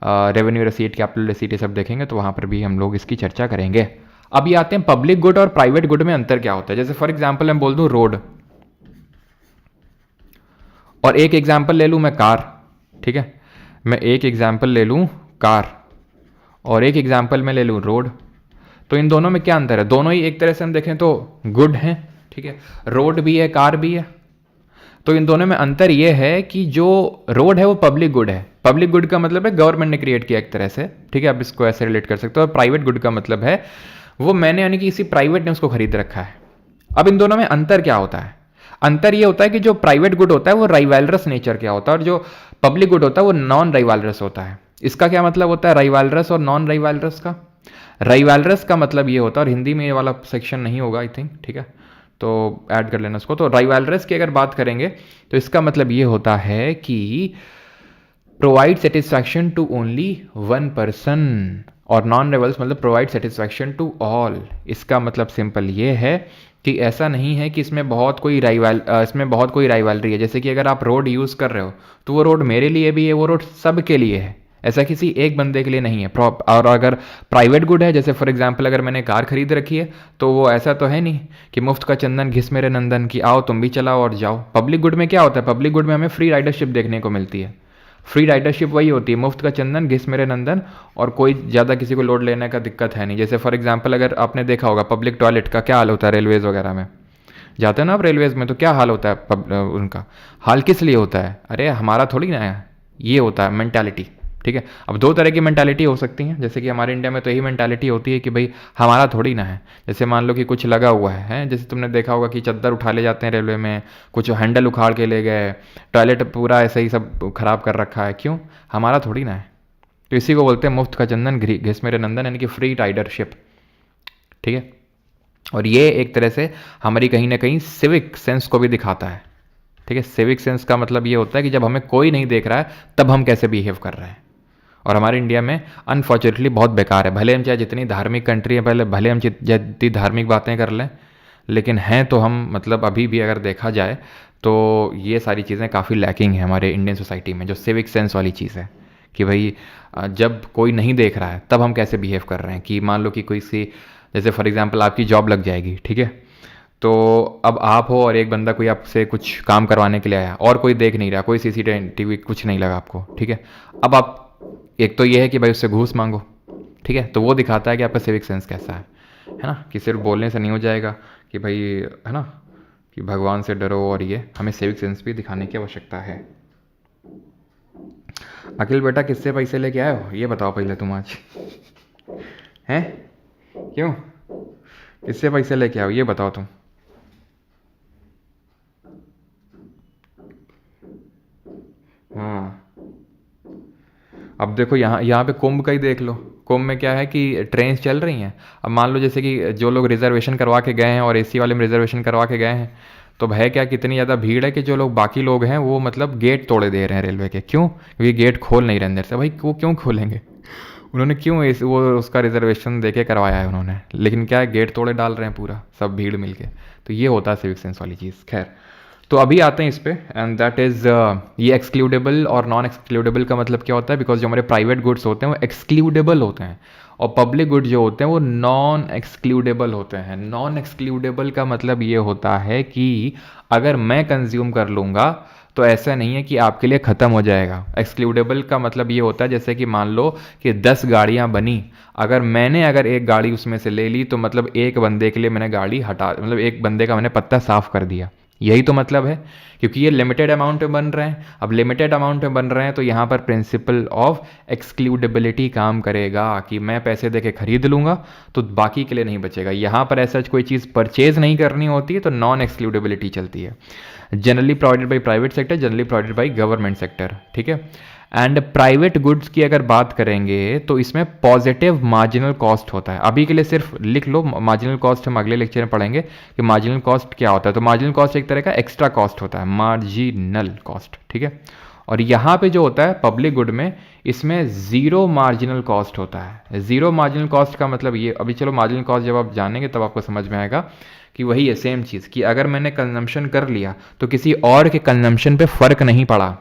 रेवेन्यू रिसीट, कैपिटल रिसीट, ये सब देखेंगे तो वहाँ पर भी हम लोग इसकी चर्चा करेंगे। अब ये आते हैं पब्लिक गुड और प्राइवेट गुड में अंतर क्या होता है। जैसे फॉर एग्जाम्पल मैं बोल दूँ रोड, और एक एग्जाम्पल ले लूँ मैं कार। ठीक है, मैं एक एग्जाम्पल ले लूँ कार और एक एग्जाम्पल मैं ले लूँ रोड। तो इन दोनों में क्या अंतर है, दोनों ही एक तरह से हम देखें तो गुड हैं। ठीक है, रोड भी है, कार भी है। तो इन दोनों में अंतर यह है कि जो रोड है वो पब्लिक गुड है। पब्लिक गुड का मतलब है गवर्नमेंट ने क्रिएट किया एक तरह से। ठीक है, आप इसको ऐसे रिलेट कर सकते हो। और प्राइवेट गुड का मतलब है वो मैंने, यानी कि किसी प्राइवेट ने उसको खरीद रखा है। अब इन दोनों में अंतर क्या होता है, अंतर ये होता है कि जो प्राइवेट गुड होता है वो राइवलरस नेचर क्या होता है, और जो पब्लिक गुड होता है वो नॉन राइवलरस होता है। इसका क्या मतलब होता है राइवलरस और नॉन राइवलरस का? राइवलरस का मतलब ये होता है, और हिंदी में ये वाला सेक्शन नहीं होगा आई थिंक, ठीक है, तो ऐड कर लेना इसको। तो राइवलरस की अगर बात करेंगे तो इसका मतलब ये होता है कि provide satisfaction to only one person, और नॉन राइवल्स मतलब प्रोवाइड सेटिस्फैक्शन टू ऑल। इसका मतलब सिंपल ये है कि ऐसा नहीं है कि इसमें बहुत कोई राइवलरी है। जैसे कि अगर आप रोड यूज़ कर रहे हो तो वो रोड मेरे लिए भी है, वो रोड सब के लिए है, ऐसा किसी एक बंदे के लिए नहीं है। और अगर प्राइवेट गुड है, जैसे फॉर एग्जांपल अगर मैंने कार खरीद रखी है तो वो ऐसा तो है नहीं कि मुफ्त का चंदन घिस मेरे नंदन, की आओ तुम भी चलाओ और जाओ। पब्लिक गुड में क्या होता है, पब्लिक गुड में हमें फ्री राइडरशिप देखने को मिलती है। फ्री राइडरशिप वही होती है, मुफ्त का चंदन घिस मेरे नंदन, और कोई ज़्यादा किसी को लोड लेने का दिक्कत है नहीं। जैसे फॉर एग्जाम्पल अगर आपने देखा होगा पब्लिक टॉयलेट का क्या हाल होता है रेलवेज़ वगैरह में, जाते हैं ना आप रेलवेज़ में, तो क्या हाल होता है उनका हाल किस लिए होता है, अरे हमारा थोड़ी ना है, ये होता है मेंटालिटी। ठीक है, अब दो तरह की मेंटालिटी हो सकती हैं, जैसे कि हमारे इंडिया में तो यही मेंटालिटी होती है कि भाई हमारा थोड़ी ना है। जैसे मान लो कि कुछ लगा हुआ है, जैसे तुमने देखा होगा कि चद्दर उठा ले जाते हैं रेलवे में, कुछ हैंडल उखाड़ के ले गए, टॉयलेट पूरा ऐसे ही सब खराब कर रखा है, क्यों? हमारा थोड़ी ना है। तो इसी को बोलते हैं मुफ्त का चंदन घिस मेरे नंदन, यानी कि फ्री राइडरशिप। ठीक है, और ये एक तरह से हमारी कहीं ना कहीं सिविक सेंस को भी दिखाता है। ठीक है, सिविक सेंस का मतलब ये होता है कि जब हमें कोई नहीं देख रहा है तब हम कैसे बिहेव कर रहे हैं। और हमारे इंडिया में अनफॉर्चुनेटली बहुत बेकार है। भले हम चाहे जितनी धार्मिक कंट्री है, पहले भले हम जितनी धार्मिक बातें कर लें, लेकिन हैं तो हम मतलब अभी भी अगर देखा जाए तो ये सारी चीज़ें काफ़ी लैकिंग है हमारे इंडियन सोसाइटी में, जो सिविक सेंस वाली चीज़ है कि भाई जब कोई नहीं देख रहा है तब हम कैसे बिहेव कर रहे हैं। कि मान लो कि कोई सी, जैसे फॉर एग्जांपल आपकी जॉब लग जाएगी, ठीक है, तो अब आप हो और एक बंदा कोई आपसे कुछ काम करवाने के लिए आया और कोई देख नहीं रहा, कोई सीसीटीवी कुछ नहीं लगा आपको, ठीक है। अब आप, एक तो ये है कि भाई उससे घूस मांगो, ठीक है, तो वो दिखाता है कि आपका सिविक सेंस कैसा है ना, कि सिर्फ बोलने से नहीं हो जाएगा कि भाई, है ना, कि भगवान से डरो, और ये हमें सिविक सेंस भी दिखाने की आवश्यकता है। अखिल बेटा किससे पैसे लेके आए हो, ये बताओ पहले तुम आज। हैं, क्यों, किससे पैसे लेके आओ, ये बताओ तुम। हाँ, अब देखो यहाँ पे कुंभ का ही देख लो। कुंभ में क्या है कि ट्रेन्स चल रही हैं। अब मान लो जैसे कि जो लोग रिजर्वेशन करवा के गए हैं और एसी वाले में रिजर्वेशन करवा के गए हैं, तो भय क्या, कितनी ज़्यादा भीड़ है कि जो लोग बाकी लोग हैं वो मतलब गेट तोड़े दे रहे हैं रेलवे के। क्यों? क्योंकि गेट खोल नहीं रहे अंदर से। भाई वो क्यों खोलेंगे? उन्होंने क्यों वो उसका रिजर्वेशन दे के करवाया है उन्होंने, लेकिन क्या है, गेट तोड़े डाल रहे हैं पूरा सब भीड़ मिल के। तो ये होता है सिविक सेंस वाली चीज़। खैर, तो अभी आते हैं इस पे, एंड दैट इज़ ये एक्सक्लूडेबल और नॉन एक्सक्लूडेबल का मतलब क्या होता है। बिकॉज जो हमारे प्राइवेट गुड्स होते हैं वो एक्सक्लूडेबल होते हैं, और पब्लिक गुड्स जो होते हैं वो नॉन एक्सक्लूडेबल होते हैं। नॉन एक्सक्लूडेबल का मतलब ये होता है कि अगर मैं कंज्यूम कर लूँगा तो ऐसा नहीं है कि आपके लिए ख़त्म हो जाएगा। एक्सक्लूडेबल का मतलब ये होता है, जैसे कि मान लो कि 10 गाड़ियाँ बनी, अगर एक गाड़ी उसमें से ले ली तो मतलब एक बंदे के लिए मैंने गाड़ी हटा, मतलब एक बंदे का मैंने पत्ता साफ कर दिया। यही तो मतलब है, क्योंकि ये लिमिटेड अमाउंट में बन रहे हैं। अब लिमिटेड अमाउंट में बन रहे हैं तो यहाँ पर प्रिंसिपल ऑफ एक्सक्लूडेबिलिटी काम करेगा कि मैं पैसे दे के खरीद लूँगा तो बाकी के लिए नहीं बचेगा। यहाँ पर ऐसा कोई चीज़ परचेज नहीं करनी होती है तो नॉन एक्सक्लूडेबिलिटी चलती है। Generally provided by private sector, generally provided by government sector, ठीक है। एंड प्राइवेट गुड्स की अगर बात करेंगे तो इसमें पॉजिटिव मार्जिनल कॉस्ट होता है। अभी के लिए सिर्फ लिख लो मार्जिनल कॉस्ट, हम अगले लेक्चर में पढ़ेंगे कि मार्जिनल कॉस्ट क्या होता है। तो मार्जिनल कॉस्ट एक तरह का एक्स्ट्रा कॉस्ट होता है, मार्जिनल कॉस्ट, ठीक है। और यहाँ पे जो होता है पब्लिक गुड में, इसमें ज़ीरो मार्जिनल कॉस्ट होता है। ज़ीरो मार्जिनल कॉस्ट का मतलब ये, अभी चलो मार्जिनल कॉस्ट जब आप जानेंगे तब आपको समझ में आएगा कि वही है सेम चीज़, कि अगर मैंने कंजम्पशन कर लिया तो किसी और के कंजम्पशन पे फ़र्क नहीं पड़ा।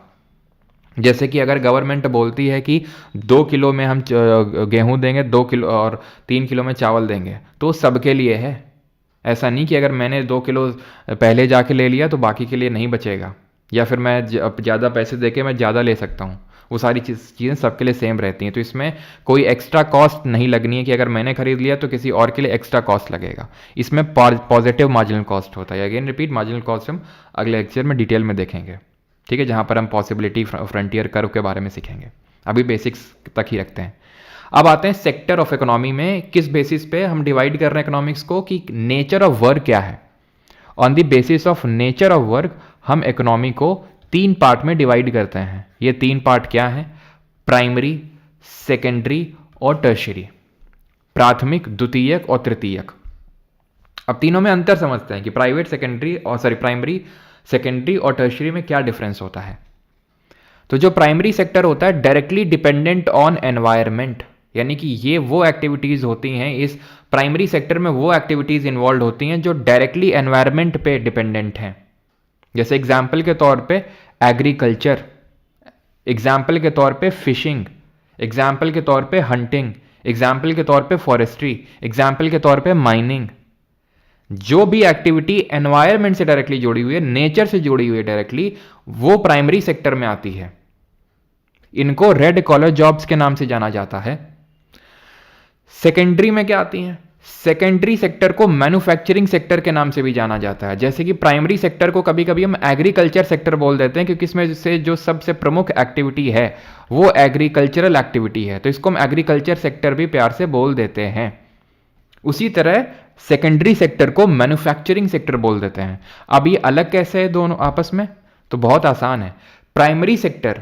जैसे कि अगर गवर्नमेंट बोलती है कि 2 किलो में हम गेहूं देंगे, 2 किलो और 3 किलो में चावल देंगे, तो सबके लिए है। ऐसा नहीं कि अगर मैंने 2 किलो पहले जाके ले लिया तो बाकी के लिए नहीं बचेगा, या फिर मैं ज़्यादा पैसे देके मैं ज़्यादा ले सकता हूँ। वो सारी चीज़ें सबके लिए सेम रहती हैं। तो इसमें कोई एक्स्ट्रा कॉस्ट नहीं लगनी है कि अगर मैंने खरीद लिया तो किसी और के लिए एक्स्ट्रा कॉस्ट लगेगा। इसमें पॉजिटिव मार्जिनल कॉस्ट होता है। अगेन रिपीट, मार्जिनल कॉस्ट हम अगले लेक्चर में डिटेल में देखेंगे, ठीक है, जहाँ पर हम पॉसिबिलिटी फ्रंटियर कर्व के बारे में सीखेंगे। अभी बेसिक्स तक ही रखते हैं। अब आते हैं सेक्टर ऑफ इकोनॉमी में, किस बेसिस पे हम डिवाइड कर रहे हैं इकोनॉमिक्स को, कि नेचर ऑफ वर्क क्या है। On the basis of nature of work हम इकोनॉमी को 3 पार्ट में डिवाइड करते हैं। ये 3 पार्ट क्या हैं? प्राइमरी, सेकेंडरी और टर्शियरी। प्राथमिक, द्वितीयक और तृतीयक। अब तीनों में अंतर समझते हैं कि प्राइमरी, सेकेंडरी और टर्शियरी में क्या डिफरेंस होता है। तो जो प्राइमरी सेक्टर होता है डायरेक्टली डिपेंडेंट ऑन एनवायरनमेंट, यानी कि ये वो एक्टिविटीज होती हैं, इस प्राइमरी सेक्टर में वो एक्टिविटीज इन्वॉल्व होती हैं जो डायरेक्टली एनवायरनमेंट पे डिपेंडेंट हैं। जैसे एग्जाम्पल के तौर पे एग्रीकल्चर, एग्जाम्पल के तौर पे फिशिंग, एग्जाम्पल के तौर पे हंटिंग, एग्जाम्पल के तौर पे फॉरेस्ट्री, एग्जाम्पल के तौर पे माइनिंग। जो भी एक्टिविटी एनवायरनमेंट से डायरेक्टली जुड़ी हुई है, नेचर से जुड़ी हुई है डायरेक्टली, वो प्राइमरी सेक्टर में आती है। इनको रेड कॉलर जॉब्स के नाम से जाना जाता है। सेकेंडरी में क्या आती हैं? सेकेंडरी सेक्टर को मैन्युफैक्चरिंग सेक्टर के नाम से भी जाना जाता है। जैसे कि प्राइमरी सेक्टर को कभी कभी हम एग्रीकल्चर सेक्टर बोल देते हैं, क्योंकि इसमें से जो सबसे प्रमुख एक्टिविटी है वो एग्रीकल्चरल एक्टिविटी है, तो इसको हम एग्रीकल्चर सेक्टर भी प्यार से बोल देते हैं। उसी तरह सेकेंडरी सेक्टर को मैन्युफैक्चरिंग सेक्टर बोल देते हैं। अब ये अलग कैसे है दोनों आपस में, तो बहुत आसान है। प्राइमरी सेक्टर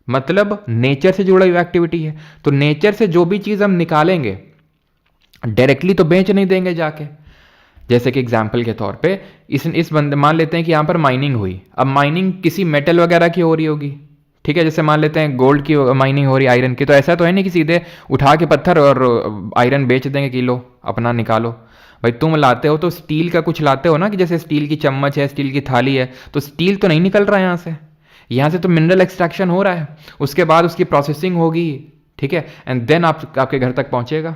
मतलब नेचर से जुड़ी हुई एक्टिविटी है, तो नेचर से जो भी चीज हम निकालेंगे डायरेक्टली तो बेच नहीं देंगे जाके। जैसे कि एग्जाम्पल के तौर पे इस बंदे मान लेते हैं कि यहां पर माइनिंग हुई, अब माइनिंग किसी मेटल वगैरह की हो रही होगी, ठीक है, जैसे मान लेते हैं गोल्ड की माइनिंग हो रही है, आयरन की, तो ऐसा तो है नहीं कि सीधे उठा के पत्थर और आयरन बेच देंगे किलो अपना निकालो। भाई तुम लाते हो तो स्टील का कुछ लाते हो ना, कि जैसे स्टील की चम्मच है, स्टील की थाली है, तो स्टील तो नहीं निकल रहा है यहाँ से तो मिनरल एक्सट्रैक्शन हो रहा है, उसके बाद उसकी प्रोसेसिंग होगी, ठीक है, एंड देन आपके घर तक पहुंचेगा।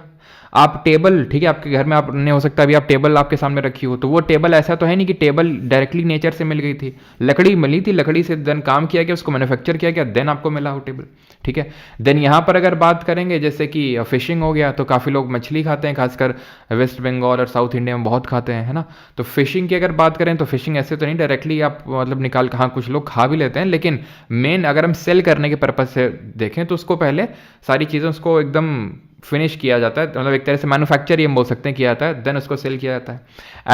आप टेबल, ठीक है, आपके घर में आपने हो सकता है अभी आप टेबल आपके सामने रखी हो, तो वो टेबल ऐसा तो है नहीं कि टेबल डायरेक्टली नेचर से मिल गई थी, लकड़ी मिली थी, लकड़ी से देन काम किया गया, उसको मैन्युफैक्चर किया गया, देन आपको मिला वो टेबल, ठीक है। देन यहाँ पर अगर बात करेंगे जैसे कि फिशिंग हो गया, तो काफ़ी लोग मछली खाते हैं, खासकर वेस्ट बंगाल और साउथ इंडिया में बहुत खाते हैं, है ना। तो फिशिंग की अगर बात करें तो फिशिंग ऐसे तो नहीं डायरेक्टली आप मतलब निकाल, हाँ कुछ लोग खा भी लेते हैं, लेकिन मेन अगर हम सेल करने के पर्पज से देखें तो उसको पहले सारी चीज़ें उसको एकदम फिनिश किया जाता है, मतलब एक तरह से मैन्युफैक्चर ही हम बोल सकते हैं किया जाता है, देन उसको सेल किया जाता है।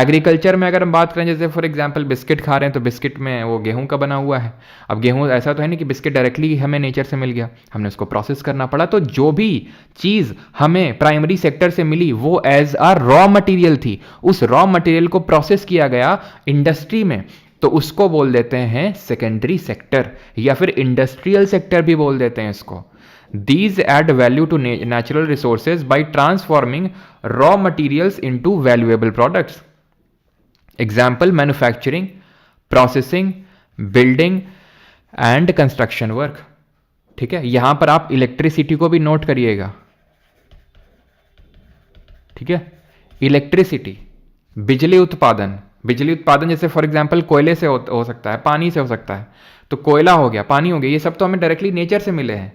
एग्रीकल्चर में अगर हम बात करें, जैसे फॉर एग्जांपल बिस्किट खा रहे हैं, तो बिस्किट में वो गेहूं का बना हुआ है। अब गेहूं ऐसा तो है नहीं कि बिस्किट डायरेक्टली हमें नेचर से मिल गया, हमने उसको प्रोसेस करना पड़ा। तो जो भी चीज़ हमें प्राइमरी सेक्टर से मिली वो एज आ रॉ मटीरियल थी, उस रॉ मटीरियल को प्रोसेस किया गया इंडस्ट्री में, तो उसको बोल देते हैं सेकेंडरी सेक्टर, या फिर इंडस्ट्रियल सेक्टर भी बोल देते हैं इसको। These add value to natural resources by transforming raw materials into valuable products. Example: manufacturing, processing, building and construction work. ठीक है, यहां पर आप इलेक्ट्रिसिटी को भी नोट करिएगा, ठीक है। इलेक्ट्रिसिटी, बिजली उत्पादन, बिजली उत्पादन जैसे फॉर एग्जांपल कोयले से हो सकता है, पानी से हो सकता है, तो कोयला हो गया, पानी हो गया, ये सब तो हमें डायरेक्टली नेचर से मिले हैं,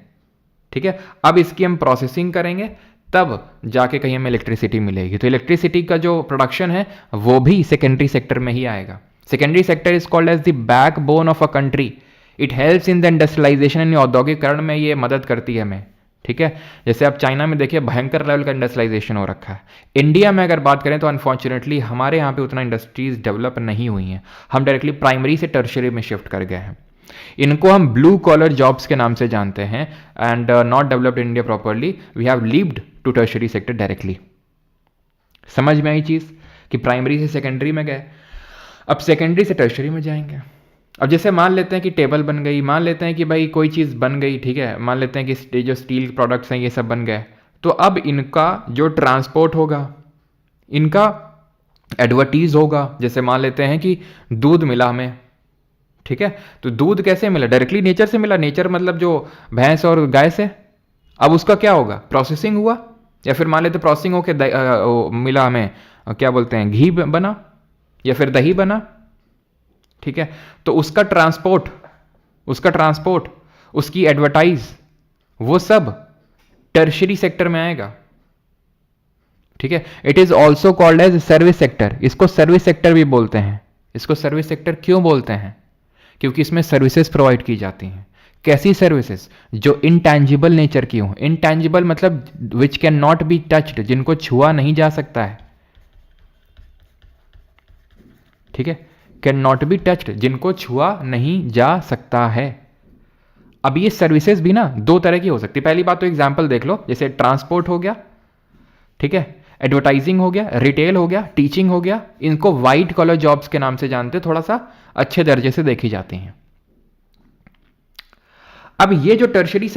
ठीक है। अब इसकी हम प्रोसेसिंग करेंगे तब जाके कहीं हमें इलेक्ट्रिसिटी मिलेगी, तो इलेक्ट्रिसिटी का जो प्रोडक्शन है वो भी सेकेंडरी सेक्टर में ही आएगा। Secondary sector is called as the backbone of a country, it helps in the industrialisation, यानी औद्योगिकरण में ये मदद करती है हमें, ठीक है। जैसे आप चाइना में देखिए भयंकर लेवल का इंडस्ट्रियलाइजेशन हो रखा है। इंडिया में अगर बात करें तो अनफॉर्चुनेटली हमारे यहाँ पे उतना इंडस्ट्रीज डेवलप नहीं हुई हैं, हम डायरेक्टली प्राइमरी से टर्शरी में शिफ्ट कर गए हैं। इनको हम ब्लू कॉलर जॉब्स के नाम से जानते हैं, and not developed in India properly, we have leaved to tertiary sector directly. समझ में आई चीज कि प्राइमरी से सेकेंडरी में गए, अब सेकेंडरी से टर्शरी में जाएंगे। अब जैसे मान लेते हैं कि टेबल बन गई, मान लेते हैं कि भाई कोई चीज़ बन गई, ठीक है, मान लेते हैं कि जो स्टील प्रोडक्ट्स हैं ये सब बन गए, तो अब इनका जो ट्रांसपोर्ट होगा, इनका एडवर्टीज होगा। जैसे मान लेते हैं कि दूध मिला हमें, ठीक है, तो दूध कैसे मिला, डायरेक्टली नेचर से मिला, नेचर मतलब जो भैंस और गाय से। अब उसका क्या होगा, प्रोसेसिंग हुआ, या फिर मान लेते प्रोसेसिंग होके मिला हमें, क्या बोलते हैं, घी बना या फिर दही बना, ठीक है। तो उसका ट्रांसपोर्ट, उसकी एडवर्टाइज, वो सब टर्शरी सेक्टर में आएगा, ठीक है। It is also called as service sector, इसको सर्विस सेक्टर भी बोलते हैं। इसको सर्विस सेक्टर क्यों बोलते हैं, क्योंकि इसमें सर्विसेज प्रोवाइड की जाती हैं। कैसी सर्विसेज, जो इनटैंजिबल नेचर की हो। इनटैंजिबल मतलब which can not be touched, जिनको छुआ नहीं जा सकता है, ठीक है, कैन नॉट बी टच्ड, जिनको छुआ नहीं जा सकता है। अब ये सर्विसेज भी ना दो तरह की हो सकती है। पहली बात तो एग्जांपल देख लो, जैसे ट्रांसपोर्ट हो गया, ठीक है, एडवर्टाइजिंग हो गया, रिटेल हो गया, टीचिंग हो गया, इनको वाइट कॉलर जॉब्स के नाम से जानते, थोड़ा सा अच्छे दर्जे से देखी जाती हैं। अब ये जो टर्शरी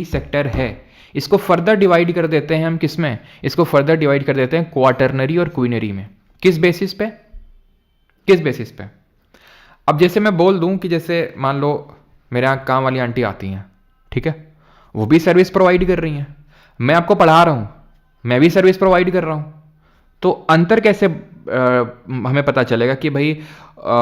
सेक्टर है, इसको फर्दर डिवाइड कर देते हैं हम किसमें, इसको फर्दर डिवाइड कर देते हैं क्वार्टरनरी और क्वीनरी में। किस बेसिस पे, अब जैसे मैं बोल दूं कि जैसे मान लो मेरे यहाँ काम वाली आंटी आती हैं, ठीक है, वो भी सर्विस प्रोवाइड कर रही हैं, मैं आपको पढ़ा रहा हूं, मैं भी सर्विस प्रोवाइड कर रहा हूं, तो अंतर कैसे हमें पता चलेगा कि भाई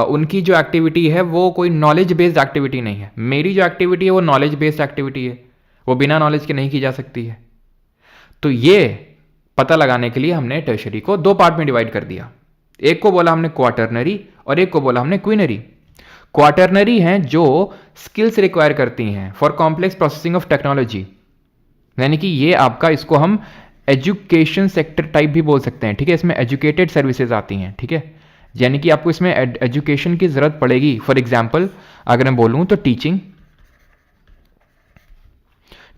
उनकी जो एक्टिविटी है वो कोई नॉलेज बेस्ड एक्टिविटी नहीं है, मेरी जो एक्टिविटी है वो नॉलेज बेस्ड एक्टिविटी है, वो बिना नॉलेज के नहीं की जा सकती है। तो ये पता लगाने के लिए हमने टर्शरी को दो पार्ट में डिवाइड कर दिया। एक को बोला हमने क्वाटरनरी और एक को बोला हमने क्विनरी। क्वाटरनरी हैं जो स्किल्स रिक्वायर करती हैं for complex processing of technology, यानी कि ये आपका, इसको हम एजुकेशन सेक्टर टाइप भी बोल सकते हैं, ठीक है। इसमें एजुकेटेड सर्विसेज आती हैं, ठीक है, यानी कि आपको इसमें एजुकेशन की जरूरत पड़ेगी। फॉर एग्जाम्पल अगर मैं बोलूं तो टीचिंग,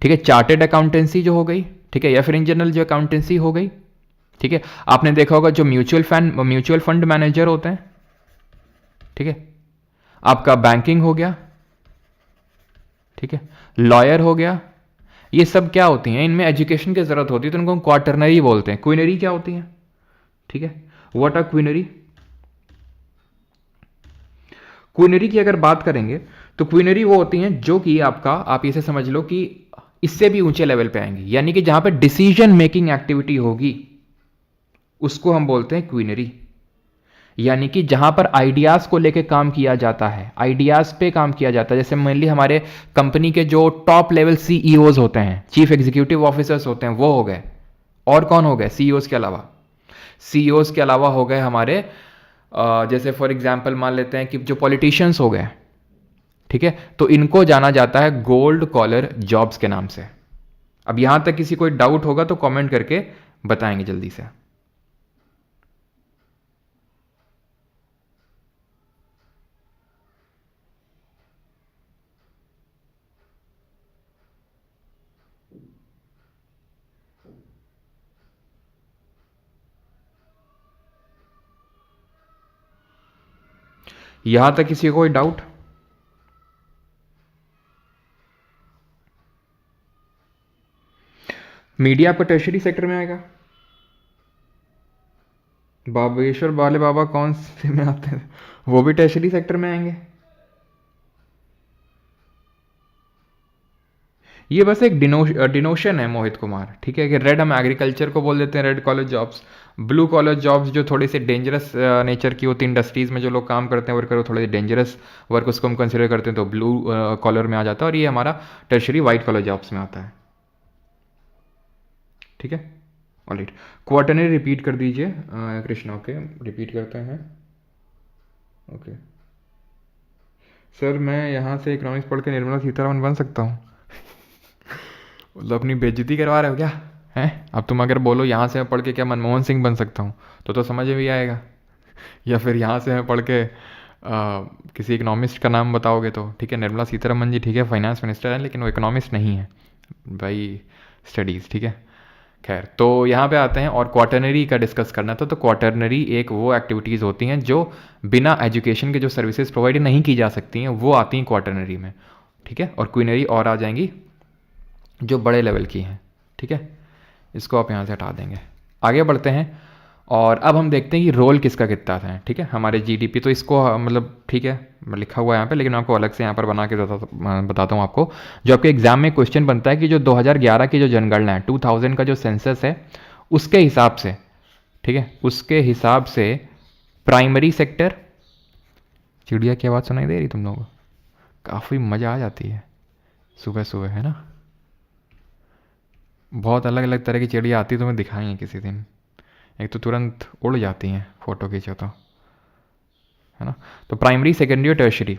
ठीक है, चार्टेड अकाउंटेंसी जो हो गई, ठीक है, या फिर इन जनरल जो अकाउंटेंसी हो गई, ठीक है। आपने देखा होगा जो म्यूचुअल फंड मैनेजर होते हैं, ठीक है, आपका बैंकिंग हो गया, ठीक है, लॉयर हो गया, ये सब क्या होती हैं, इनमें एजुकेशन की जरूरत होती है, तो उनको क्वाटरनरी बोलते हैं। क्विनरी क्या होती है, ठीक है, व्हाट आर क्विनरी। क्विनरी की अगर बात करेंगे तो क्विनरी वो होती हैं जो कि आपका, आप इसे समझ लो कि इससे भी ऊंचे लेवल पे आएंगी, यानी कि जहां पे डिसीजन मेकिंग एक्टिविटी होगी उसको हम बोलते हैं क्विनरी। यानी कि जहां पर आइडियाज को लेके काम किया जाता है, आइडियाज पे काम किया जाता है। जैसे मेनली हमारे कंपनी के जो टॉप लेवल सीईओज होते हैं, चीफ एग्जीक्यूटिव ऑफिसर्स होते हैं, वो हो गए। और कौन हो गए सीईओज के अलावा? सीईओज के अलावा हो गए हमारे जैसे फॉर एग्जांपल मान लेते हैं कि जो पॉलिटिशियंस हो गए, ठीक है, तो इनको जाना जाता है गोल्ड कॉलर जॉब्स के नाम से। अब यहां तक किसी कोई डाउट होगा तो कमेंट करके बताएंगे जल्दी से। यहां तक किसी को कोई डाउट? मीडिया आपका टर्शरी सेक्टर में आएगा। बाबेश्वर वाले बाबा कौन से में आते हैं? वो भी टर्शरी सेक्टर में आएंगे। ये बस एक डिनोशन है मोहित कुमार, ठीक है, कि रेड हम एग्रीकल्चर को बोल देते हैं, red collar jobs. Blue collar jobs जो थोड़ी सी डेंजरस नेचर की होती है, इंडस्ट्रीज में जो लोग काम करते हैं वर्कर, थोड़े डेंजरस वर्क उसको हम कंसिडर करते हैं, तो ब्लू कॉलर में आ जाता है। और ये हमारा टर्शरी वाइट कॉलर जॉब्स में आता है, ठीक है। ऑलराइट, क्वार्टरनरी रिपीट कर दीजिए कृष्णा। ओके, रिपीट करते हैं। ओके सर, मैं यहाँ से इकोनॉमिक्स पढ़ के निर्मला सीतारमन बन सकता हूँ? मतलब अपनी बेइज्जती करवा रहे हो क्या? हैं, अब तुम अगर बोलो यहाँ से मैं पढ़ के क्या मनमोहन सिंह बन सकता हूँ तो समझ में भी आएगा। या फिर यहाँ से मैं पढ़ के किसी इकोनॉमिस्ट का नाम बताओगे तो ठीक है, निर्मला सीतारमन जी ठीक है फाइनेंस मिनिस्टर हैं, लेकिन वो इकोनॉमिस्ट नहीं है भाई, स्टडीज़, ठीक है। खैर, तो यहाँ पे आते हैं और क्वार्टरनरी का डिस्कस करना था। तो क्वार्टरनरी एक वो एक्टिविटीज़ होती हैं जो बिना एजुकेशन के जो सर्विसेज प्रोवाइड नहीं की जा सकती हैं, वो आती हैं क्वार्टरनरी में, ठीक है। और क्विनरी और आ जाएंगी जो बड़े लेवल की हैं, ठीक है। इसको आप यहाँ से हटा देंगे। आगे बढ़ते हैं और अब हम देखते हैं कि रोल किसका कितना है, ठीक है, हमारे जीडीपी। तो इसको मतलब ठीक है लिखा हुआ है यहाँ पे, लेकिन आपको अलग से यहाँ पर बना के बताता हूँ आपको। जो आपके एग्जाम में क्वेश्चन बनता है कि जो 2011 की जो जनगणना है, 2000 का जो सेंसस है, उसके हिसाब से, ठीक है, उसके हिसाब से प्राइमरी सेक्टर, चिड़िया की आवाज़ सुनाई दे रही तुम लोगों को? काफ़ी मज़ा आ जाती है सुबह सुबह, है ना। बहुत अलग अलग तरह की चिड़िया आती है, तुम्हें दिखाएंगे किसी दिन। एक तो तुरंत उड़ जाती हैं फ़ोटो खींचो तो, है ना। तो प्राइमरी, सेकेंडरी और टर्शरी,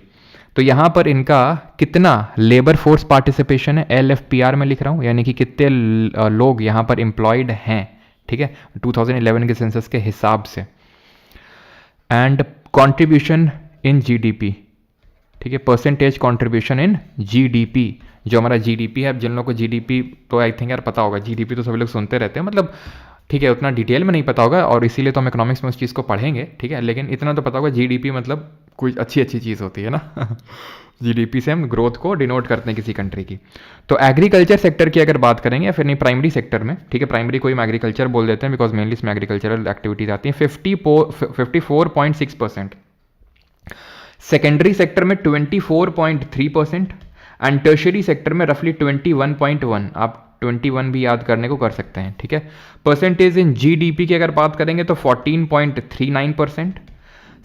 तो यहाँ पर इनका कितना लेबर फोर्स पार्टिसिपेशन है, LFPR में लिख रहा हूँ, यानी कि कितने लोग यहाँ पर एम्प्लॉयड हैं, ठीक है, 2011 के सेंसस के हिसाब से। एंड कंट्रीब्यूशन इन GDP, ठीक है, परसेंटेज कंट्रीब्यूशन इन GDP, जो हमारा GDP है। अब जिन लोगों को GDP तो आई थिंक यार पता होगा, GDP तो सभी लोग सुनते रहते हैं, मतलब ठीक है, उतना डिटेल में नहीं पता होगा और इसीलिए तो हम इकोनॉमिक्स में उस चीज़ को पढ़ेंगे, ठीक है, लेकिन इतना तो पता होगा GDP मतलब कुछ अच्छी चीज़ होती है ना। GDP से हम ग्रोथ को डिनोट करते हैं किसी कंट्री की। तो एग्रीकल्चर सेक्टर की अगर बात करेंगे, या फिर नहीं प्राइमरी सेक्टर में, ठीक है, प्राइमरी को हम एग्रीकल्चर बोल देते हैं बिकॉज मेनली इसमें एग्रीकल्चरल एक्टिविटीज आती हैं, 54.6%, सेकेंडरी सेक्टर में 24.3% एंड टर्शरी सेक्टर में रफली 21.1। आप 21 भी याद करने को कर सकते हैं, ठीक है। परसेंटेज इन GDP की अगर बात करेंगे तो 14.39%,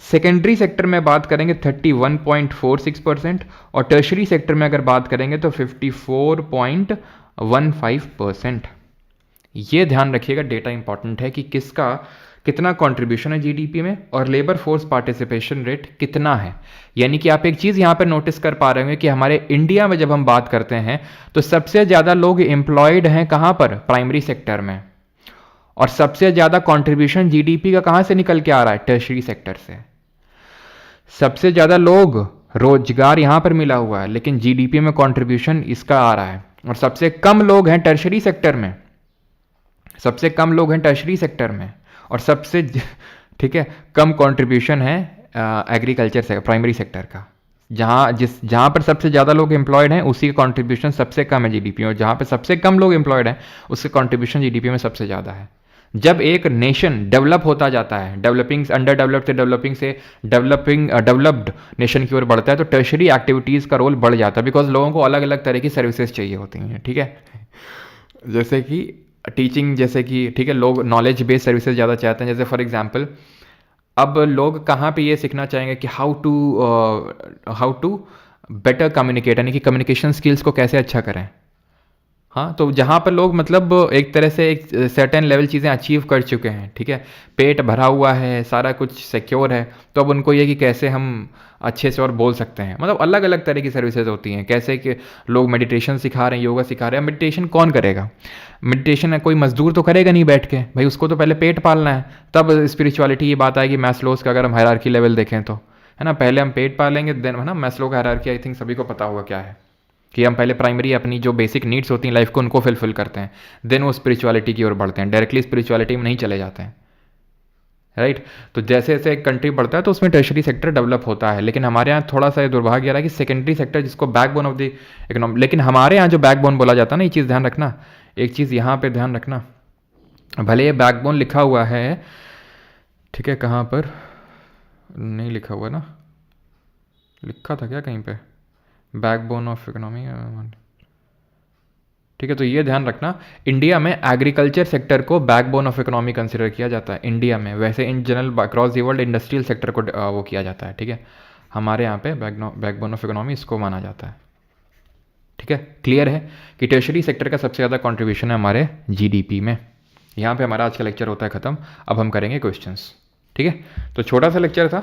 सेकेंडरी सेक्टर में बात करेंगे 31.46% और टर्शरी सेक्टर में अगर बात करेंगे तो 54.15%। ये ध्यान रखिएगा, डेटा इंपॉर्टेंट है कि किसका कितना कंट्रीब्यूशन है जीडीपी में और लेबर फोर्स पार्टिसिपेशन रेट कितना है। यानी कि आप एक चीज़ यहाँ पर नोटिस कर पा रहे होंगे कि हमारे इंडिया में जब हम बात करते हैं तो सबसे ज़्यादा लोग एम्प्लॉयड हैं कहाँ पर, प्राइमरी सेक्टर में, और सबसे ज़्यादा कंट्रीब्यूशन जीडीपी का कहाँ से निकल के आ रहा है, टर्शरी सेक्टर से। सबसे ज़्यादा लोग रोजगार यहाँ पर मिला हुआ है लेकिन जीडीपी में कंट्रीब्यूशन इसका आ रहा है, और सबसे कम लोग हैं टर्शरी सेक्टर में, सबसे कम लोग हैं टर्शरी सेक्टर में, और सबसे ठीक है कम कंट्रीब्यूशन है एग्रीकल्चर से, प्राइमरी सेक्टर का। जहाँ पर सबसे ज़्यादा लोग एम्प्लॉयड हैं उसी का कंट्रीब्यूशन सबसे कम है जीडीपी में, और जहाँ पर सबसे कम लोग एम्प्लॉयड हैं उसका कंट्रीब्यूशन जीडीपी में सबसे ज़्यादा है। जब एक नेशन डेवलप होता जाता है, डेवलपिंग अंडर डेवलपिंग से डेवलप्ड नेशन की ओर बढ़ता है, तो टर्शरी एक्टिविटीज़ का रोल बढ़ जाता है, बिकॉज लोगों को अलग अलग तरह की सर्विसेज चाहिए होती हैं। ठीक है, जैसे कि टीचिंग, जैसे कि ठीक है लोग नॉलेज बेस्ड सर्विसेज ज़्यादा चाहते हैं। जैसे फॉर एग्जांपल अब लोग कहाँ पे ये सीखना चाहेंगे कि हाउ टू बेटर कम्युनिकेट, यानी कि कम्युनिकेशन स्किल्स को कैसे अच्छा करें। हाँ, तो जहाँ पर लोग मतलब एक तरह से एक सर्टेन लेवल चीज़ें अचीव कर चुके हैं, ठीक है, पेट भरा हुआ है, सारा कुछ सिक्योर है, तो अब उनको ये कि कैसे हम अच्छे से और बोल सकते हैं। मतलब अलग अलग तरह की सर्विसेज होती हैं, कैसे कि लोग मेडिटेशन सिखा रहे हैं, योगा सिखा रहे हैं। मेडिटेशन कौन करेगा, मेडिटेशन है कोई मजदूर तो करेगा नहीं बैठ के, भाई उसको तो पहले पेट पालना है, तब स्पिरिचुअलिटी ये बात आएगी। मैस्लोस का अगर हम हायरार्की लेवल देखें तो, है ना, पहले हम पेट पालेंगे देन, है ना, मैस्लो का हायरार्की आई थिंक सभी को पता होगा क्या है, कि हम पहले प्राइमरी अपनी जो बेसिक नीड्स होती हैं लाइफ को उनको फुलफिल करते हैं, देन वो स्पिरिचुअलिटी की ओर बढ़ते हैं, डायरेक्टली स्पिरिचुअलिटी में नहीं चले जाते हैं, राइट। तो जैसे जैसे एक कंट्री बढ़ता है तो उसमें टर्शरी सेक्टर डेवलप होता है, लेकिन हमारे यहाँ थोड़ा सा दुर्भाग्य रहा है कि सेकेंडरी सेक्टर जिसको बैकबोन ऑफ द इकोनॉमी, लेकिन हमारे यहाँ जो बैकबोन बोला जाता है ना, ये चीज़ ध्यान रखना, एक चीज़ यहाँ पे ध्यान रखना, भले ये बैकबोन लिखा हुआ है, ठीक है, कहाँ पर नहीं लिखा हुआ ना, लिखा था क्या कहीं पे, बैकबोन ऑफ इकोनॉमी, ठीक है। तो ये ध्यान रखना, इंडिया में एग्रीकल्चर सेक्टर को बैकबोन ऑफ इकोनॉमी कंसिडर किया जाता है इंडिया में, वैसे in general across the world industrial sector को वो किया जाता है, ठीक है। हमारे यहाँ पे बैकबोन ऑफ इकोनॉमी इसको माना जाता है, ठीक है। क्लियर है कि टर्शरी सेक्टर का सबसे ज़्यादा कंट्रीब्यूशन है हमारे जीडीपी में। यहाँ पे हमारा आज का लेक्चर होता है ख़त्म, अब हम करेंगे क्वेश्चंस, ठीक है। तो छोटा सा लेक्चर था,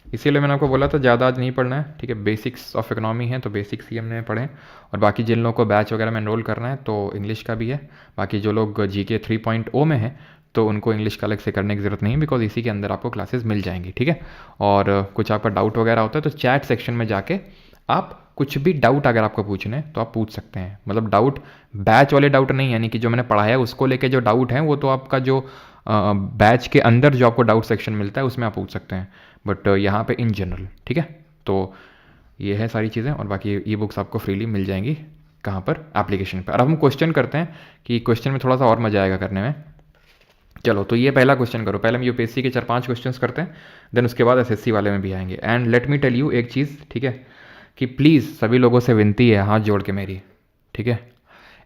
इसीलिए मैंने आपको बोला था ज़्यादा आज नहीं पढ़ना है, ठीक है। बेसिक्स ऑफ इकोनॉमी है तो बेसिक्स ही हमने पढ़े, और बाकी जिन लोगों को बैच वगैरह में एनरोल करना है तो इंग्लिश का भी है। बाकी जो लोग जीके 3.0 में हैं तो उनको इंग्लिश का अलग से करने की ज़रूरत नहीं है, बिकॉज इसी के अंदर आपको क्लासेस मिल जाएंगी, ठीक है। और कुछ आपका डाउट वगैरह होता है तो चैट सेक्शन में जाके आप कुछ भी डाउट अगर आपको पूछने हैं तो आप पूछ सकते हैं। मतलब डाउट बैच वाले डाउट नहीं, यानी कि जो मैंने पढ़ाया है उसको लेके जो डाउट है वो तो आपका जो बैच के अंदर जो आपको डाउट सेक्शन मिलता है उसमें आप पूछ सकते हैं, बट यहाँ पे इन जनरल, ठीक है। तो ये है सारी चीज़ें, और बाकी ई बुक्स आपको फ्रीली मिल जाएंगी कहाँ पर, एप्लीकेशन पर। अब हम क्वेश्चन करते हैं कि क्वेश्चन में थोड़ा सा और मजा आएगा करने में। चलो, तो ये पहला क्वेश्चन करो, पहले हम यूपीएससी के 4-5 क्वेश्चंस करते हैं, देन उसके बाद एसएससी वाले में भी आएंगे। And let me tell you एक चीज़, ठीक है, कि प्लीज़ सभी लोगों से विनती है हाथ जोड़ के मेरी, ठीक है,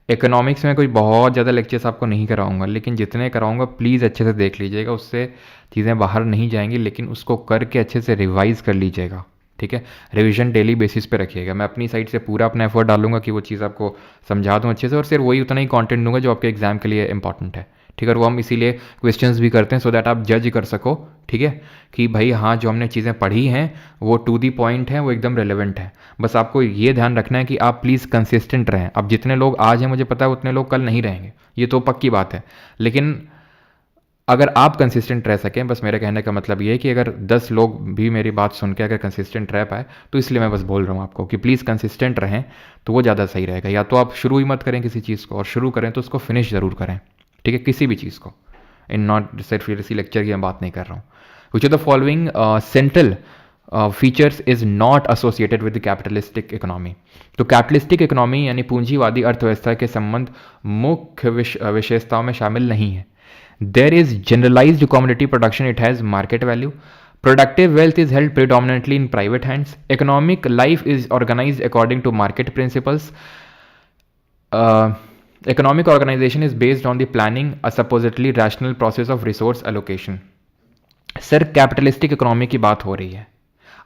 इकोनॉमिक्स में कोई बहुत ज़्यादा लेक्चर्स आपको नहीं कराऊंगा, लेकिन जितने कराऊंगा प्लीज़ अच्छे से देख लीजिएगा, उससे चीज़ें बाहर नहीं जाएंगी, लेकिन उसको करके अच्छे से रिवाइज़ कर लीजिएगा, ठीक है। रिवीजन डेली बेसिस पे रखिएगा, मैं अपनी साइड से पूरा अपना एफर्ट डालूंगा कि वो चीज़ आपको समझा दूँ अच्छे से, और सिर्फ वही उतना ही कंटेंट दूंगा जो आपके एग्जाम के लिए इंपॉर्टेंट है, ठीक है। और वो हम इसीलिए क्वेश्चंस भी करते हैं सो दैट आप जज कर सको, ठीक है, कि भाई हाँ जो हमने चीज़ें पढ़ी हैं वो टू दी पॉइंट है, वो एकदम रेलेवेंट है। बस आपको ये ध्यान रखना है कि आप प्लीज़ कंसिस्टेंट रहें। अब जितने लोग आज हैं मुझे पता है उतने लोग कल नहीं रहेंगे, ये तो पक्की बात है, लेकिन अगर आप कंसिस्टेंट रह सकें, बस मेरे कहने का मतलब ये है कि अगर 10 लोग भी मेरी बात सुन के अगर कंसिस्टेंट रह पाए तो इसलिए मैं बस बोल रहा हूँ आपको कि प्लीज़ कंसिस्टेंट रहें, तो वो ज़्यादा सही रहेगा। या तो आप शुरू ही मत करें किसी चीज़ को, और शुरू करें तो उसको फिनिश ज़रूर करें, ठीक है, किसी भी चीज़ को। इन नॉट सिर्फ इसी लेक्चर की मैं बात नहीं कर रहा हूँ। विच of the following central features is not associated with the capitalistic economy. तो कैपिटलिस्टिक इकोनॉमी यानी पूंजीवादी अर्थव्यवस्था के संबंध मुख्य विशेषताओं में शामिल नहीं है। There is generalised commodity production, it has market value, productive wealth is held predominantly in private hands, economic life is organized according to market principles, economic organization is based on the planning a supposedly rational process of resource allocation। Sir capitalistic economy की बात हो रही है।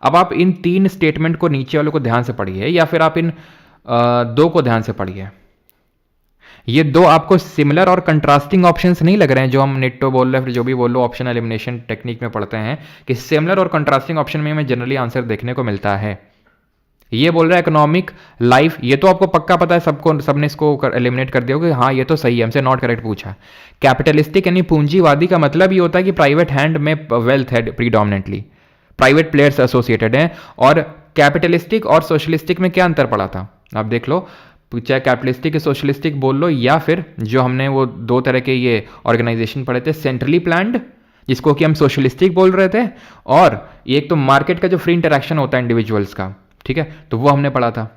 अब आप इन 3 statement को नीचे वालों को ध्यान से पढ़िए, या फिर आप इन 2 को ध्यान से पढ़िए। ये दो आपको सिमिलर और कंट्रास्टिंग ऑप्शंस नहीं लग रहे हैं जो हम नेटो बोल रहे हैं, फिर जो भी बोल लो ऑप्शन एलिमिनेशन टेक्निक में पढ़ते हैं कि सिमिलर और कंट्रास्टिंग ऑप्शन में हमें जनरली आंसर देखने को मिलता है। ये बोल रहा है इकोनॉमिक लाइफ, ये तो आपको पक्का पता है, सबको सबने इसको एलिमिनेट कर दिया होगा, हाँ ये तो सही है, हमसे नॉट करेक्ट पूछा। कैपिटलिस्टिक यानी पूंजीवादी का मतलब ये होता है कि प्राइवेट हैंड में वेल्थ है, प्रीडोमिनेंटली प्राइवेट प्लेयर्स एसोसिएटेड हैं। और कैपिटलिस्टिक और सोशलिस्टिक में क्या अंतर पड़ा था आप देख लो, चाहे कैपिटलिस्टिक या सोशलिस्टिक बोल लो, या फिर जो हमने वो दो तरह के ये ऑर्गेनाइजेशन पढ़े थे, सेंट्रली प्लान्ड जिसको कि हम सोशलिस्टिक बोल रहे थे, और एक तो मार्केट का जो फ्री इंटरेक्शन होता है इंडिविजुअल्स का, ठीक है, तो वो हमने पढ़ा था।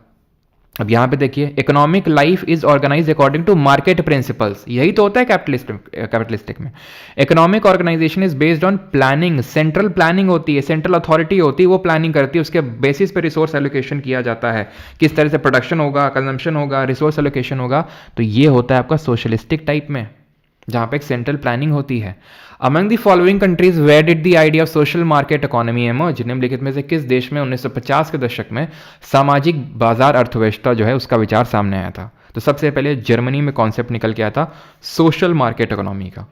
अब यहां पे देखिए, economic life is organise according to market principles, यही तो होता है कैपिटलिस्टिक में। Economic organisation is based on planning, central planning होती है, सेंट्रल अथॉरिटी होती है, वो प्लानिंग करती है, उसके बेसिस पे रिसोर्स एलोकेशन किया जाता है, किस तरह से प्रोडक्शन होगा, कंजम्पशन होगा, रिसोर्स एलोकेशन होगा। तो ये होता है आपका सोशलिस्टिक टाइप में, जहां पे एक सेंट्रल प्लानिंग होती है। Among the following countries where did the idea of social market economy emerge, निम्नलिखित में से किस देश में 1950 के दशक में सामाजिक बाजार अर्थव्यवस्था जो है उसका विचार सामने आया था? तो सबसे पहले जर्मनी में कॉन्सेप्ट निकल के आया था सोशल मार्केट इकोनॉमी का।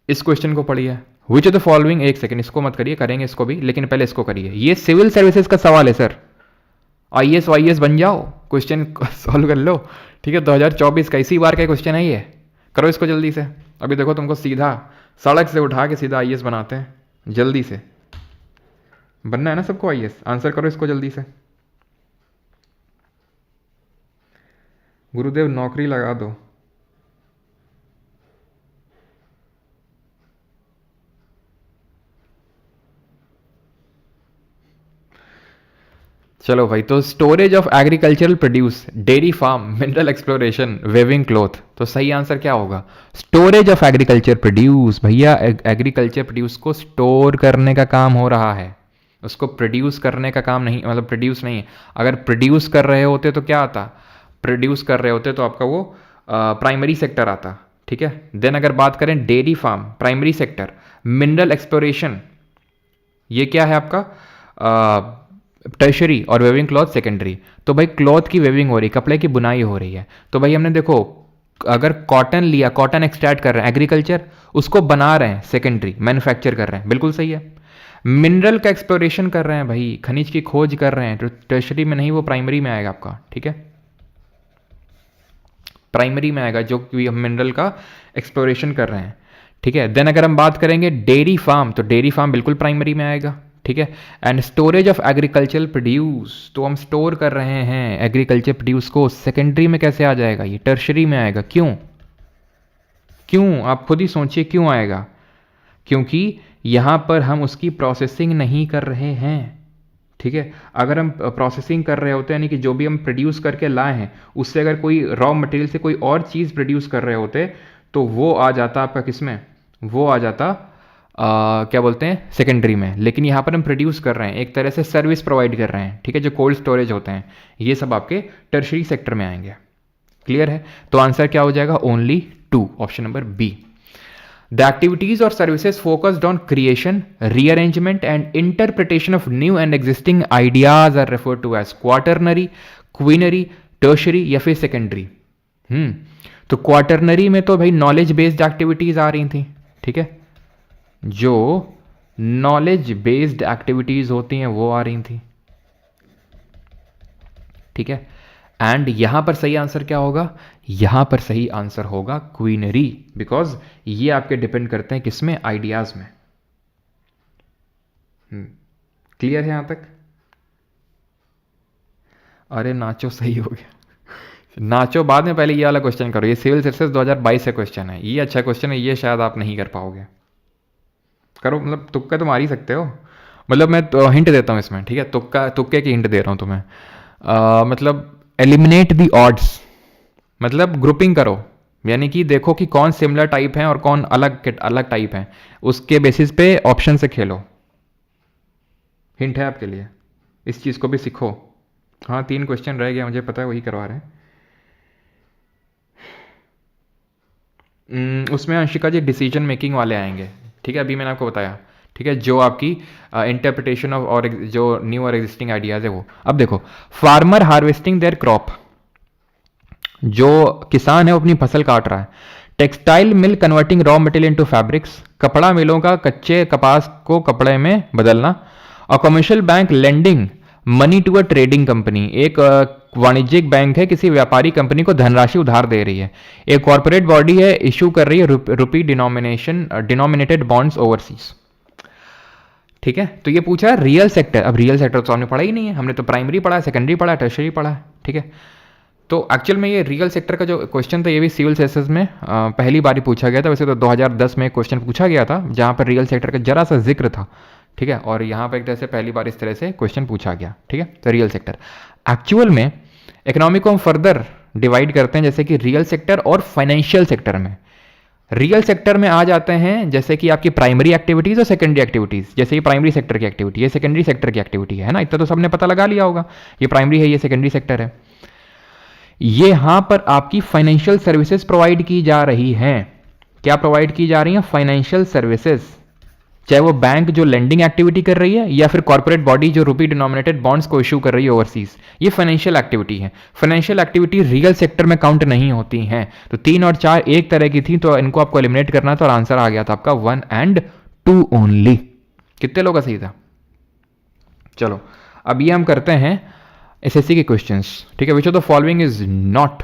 इस क्वेश्चन को पढ़िए, विच ऑफ द फॉलोइंग, एक सेकंड इसको मत करिए, करेंगे इसको भी, लेकिन पहले इसको करिए। ये सिविल सर्विसेज का सवाल है सर, आईएएस वाईएएस बन जाओ, क्वेश्चन सॉल्व कर लो, ठीक है। 2024 का इसी बार का क्वेश्चन है ये, करो इसको जल्दी से। अभी देखो तुमको सीधा सड़क से उठा के सीधा आईएएस बनाते हैं, जल्दी से बनना है ना सबको आईएएस, आंसर करो इसको जल्दी से। गुरुदेव नौकरी लगा दो। चलो भाई, तो storage of agricultural produce, dairy farm, mineral exploration, weaving cloth, तो सही आंसर क्या होगा? Storage of agriculture produce. भैया एग्रीकल्चर प्रोड्यूस को स्टोर करने का काम हो रहा है, उसको प्रोड्यूस करने का काम नहीं, मतलब प्रोड्यूस नहीं है। अगर प्रोड्यूस कर रहे होते तो क्या आता? प्रोड्यूस कर रहे होते तो आपका वो प्राइमरी सेक्टर आता, ठीक है। देन अगर बात करें dairy farm, primary sector, mineral exploration ये क्या है आपका टर्शरी, और वेविंग क्लॉथ सेकेंडरी। तो भाई क्लॉथ की वेविंग हो रही है, कपड़े की बुनाई हो रही है। तो भाई हमने देखो अगर कॉटन लिया, कॉटन एक्सट्रैक्ट कर रहे हैं एग्रीकल्चर, उसको बना रहे हैं सेकेंडरी, मैन्युफैक्चर कर रहे हैं, बिल्कुल सही है। मिनरल का एक्सप्लोरेशन कर रहे हैं भाई, खनिज की खोज कर रहे हैं, तो टर्शरी में नहीं, वो प्राइमरी में आएगा आपका, ठीक है, प्राइमरी में आएगा जो कि हम मिनरल का एक्सप्लोरेशन कर रहे हैं, ठीक है। देन अगर हम बात करेंगे डेयरी फार्म, तो डेयरी फार्म बिल्कुल प्राइमरी में आएगा, ठीक है। And storage of agricultural produce, तो हम स्टोर कर रहे हैं एग्रीकल्चर प्रोड्यूस को, सेकेंडरी में कैसे आ जाएगा? ये टर्शरी में आएगा। क्यों क्यों आप खुद ही सोचिए क्यों आएगा? क्योंकि यहां पर हम उसकी प्रोसेसिंग नहीं कर रहे हैं, ठीक है। अगर हम प्रोसेसिंग कर रहे होते, यानी कि जो भी हम प्रोड्यूस करके लाए हैं उससे अगर कोई रॉ मटेरियल से कोई और चीज़ प्रोड्यूस कर रहे होते, तो वो आ जाता आपका किसमें? वो आ जाता क्या बोलते हैं, सेकेंडरी में। लेकिन यहाँ पर हम प्रोड्यूस कर रहे हैं, एक तरह से सर्विस प्रोवाइड कर रहे हैं, ठीक है। जो कोल्ड स्टोरेज होते हैं ये सब आपके टर्शरी सेक्टर में आएंगे। क्लियर है? तो आंसर क्या हो जाएगा? Only 2, option number B. The activities और services focused on creation, rearrangement and interpretation of new and existing ideas are referred to as quaternary, quinary, tertiary या फिर सेकेंडरी। तो क्वार्टरनरी में तो भाई नॉलेज बेस्ड एक्टिविटीज आ रही थी, ठीक है, जो नॉलेज बेस्ड एक्टिविटीज होती हैं वो आ रही थी, ठीक है। एंड यहां पर सही आंसर क्या होगा? यहां पर सही आंसर होगा क्वीनरी, बिकॉज ये आपके डिपेंड करते हैं किसमें? आइडियाज में। क्लियर है यहां तक? अरे नाचो, सही हो गया, नाचो बाद में, पहले ये वाला क्वेश्चन करो। ये सिविल सर्विसेज 2022 से क्वेश्चन है, ये अच्छा क्वेश्चन है, ये शायद आप नहीं कर पाओगे। करो, मतलब तुक्का तो मार ही सकते हो, मतलब मैं तो हिंट देता हूँ इसमें, ठीक है, तुक्के की हिंट दे रहा हूँ तुम्हें। मतलब एलिमिनेट द ऑड्स, मतलब ग्रुपिंग करो, यानी कि देखो कि कौन सिमिलर टाइप है और कौन अलग अलग टाइप है, उसके बेसिस पे ऑप्शन से खेलो। हिंट है आपके लिए, इस चीज़ को भी सीखो। हाँ 3 क्वेश्चन रह गए, मुझे पता है, वही करवा रहे हैं। उसमें अंशिका जी डिसीजन मेकिंग वाले आएंगे, ठीक है, अभी मैंने आपको बताया, ठीक है, जो आपकी इंटरप्रिटेशन ऑफ और जो न्यू और एग्जिस्टिंग आइडियाज है वो। अब देखो, फार्मर हार्वेस्टिंग देयर क्रॉप, जो किसान है वो अपनी फसल काट रहा है। Textile mill converting raw material into fabrics, कपड़ा मिलों का कच्चे कपास को कपड़े में बदलना। और commercial bank lending money to a trading company, एक वाणिज्यिक बैंक है किसी व्यापारी कंपनी को धनराशि उधार दे रही है। एक कॉर्पोरेट बॉडी है इशू कर रही है रुपी डिनोमिनेटेड बॉन्ड्स ओवरसीज। ठीक है, तो ये पूछा है रियल सेक्टर। अब रियल सेक्टर तो हमने पढ़ा ही नहीं है, हमने तो प्राइमरी पढ़ा है, सेकेंडरी पढ़ा है, टर्शरी पढ़ा है। ठीक है, तो एक्चुअल में ये रियल सेक्टर का जो क्वेश्चन था ये भी सिविल सर्विसेज में पहली बार ही पूछा गया था। वैसे तो 2010 में क्वेश्चन पूछा गया था जहाँ पर रियल सेक्टर का जरा सा जिक्र था। ठीक है, और यहाँ पर एक तरह से पहली बार इस तरह से क्वेश्चन पूछा गया। ठीक है, तो रियल सेक्टर एक्चुअल में इकोनॉमी को हम फर्दर डिवाइड करते हैं, जैसे कि रियल सेक्टर और फाइनेंशियल सेक्टर में। रियल सेक्टर में आ जाते हैं जैसे कि आपकी प्राइमरी एक्टिविटीज और सेकेंडरी एक्टिविटीज। जैसे ये प्राइमरी सेक्टर की एक्टिविटी, ये सेकेंडरी सेक्टर की एक्टिविटी है ना, इतना तो सबने पता लगा लिया होगा। ये प्राइमरी है, ये सेकेंडरी सेक्टर है। ये यहां पर आपकी फाइनेंशियल सर्विसेज प्रोवाइड की जा रही हैं। क्या प्रोवाइड की जा रही हैं? फाइनेंशियल सर्विसेज, चाहे वो बैंक जो लेंडिंग एक्टिविटी कर रही है या फिर कॉर्पोरेट बॉडी जो रुपी डिनोमिनेटेड बॉन्ड्स को इशू कर रही है ओवरसीज, ये फाइनेंशियल एक्टिविटी है। फाइनेंशियल एक्टिविटी रियल सेक्टर में काउंट नहीं होती हैं। तो 3 और 4 एक तरह की थी, तो इनको आपको एलिमिनेट करना था और आंसर आ गया था आपका 1 and 2 ओनली। कितने लोगों का सही था? चलो अब ये हम करते हैं एसएससी के क्वेश्चंस। ठीक है, which of the following is not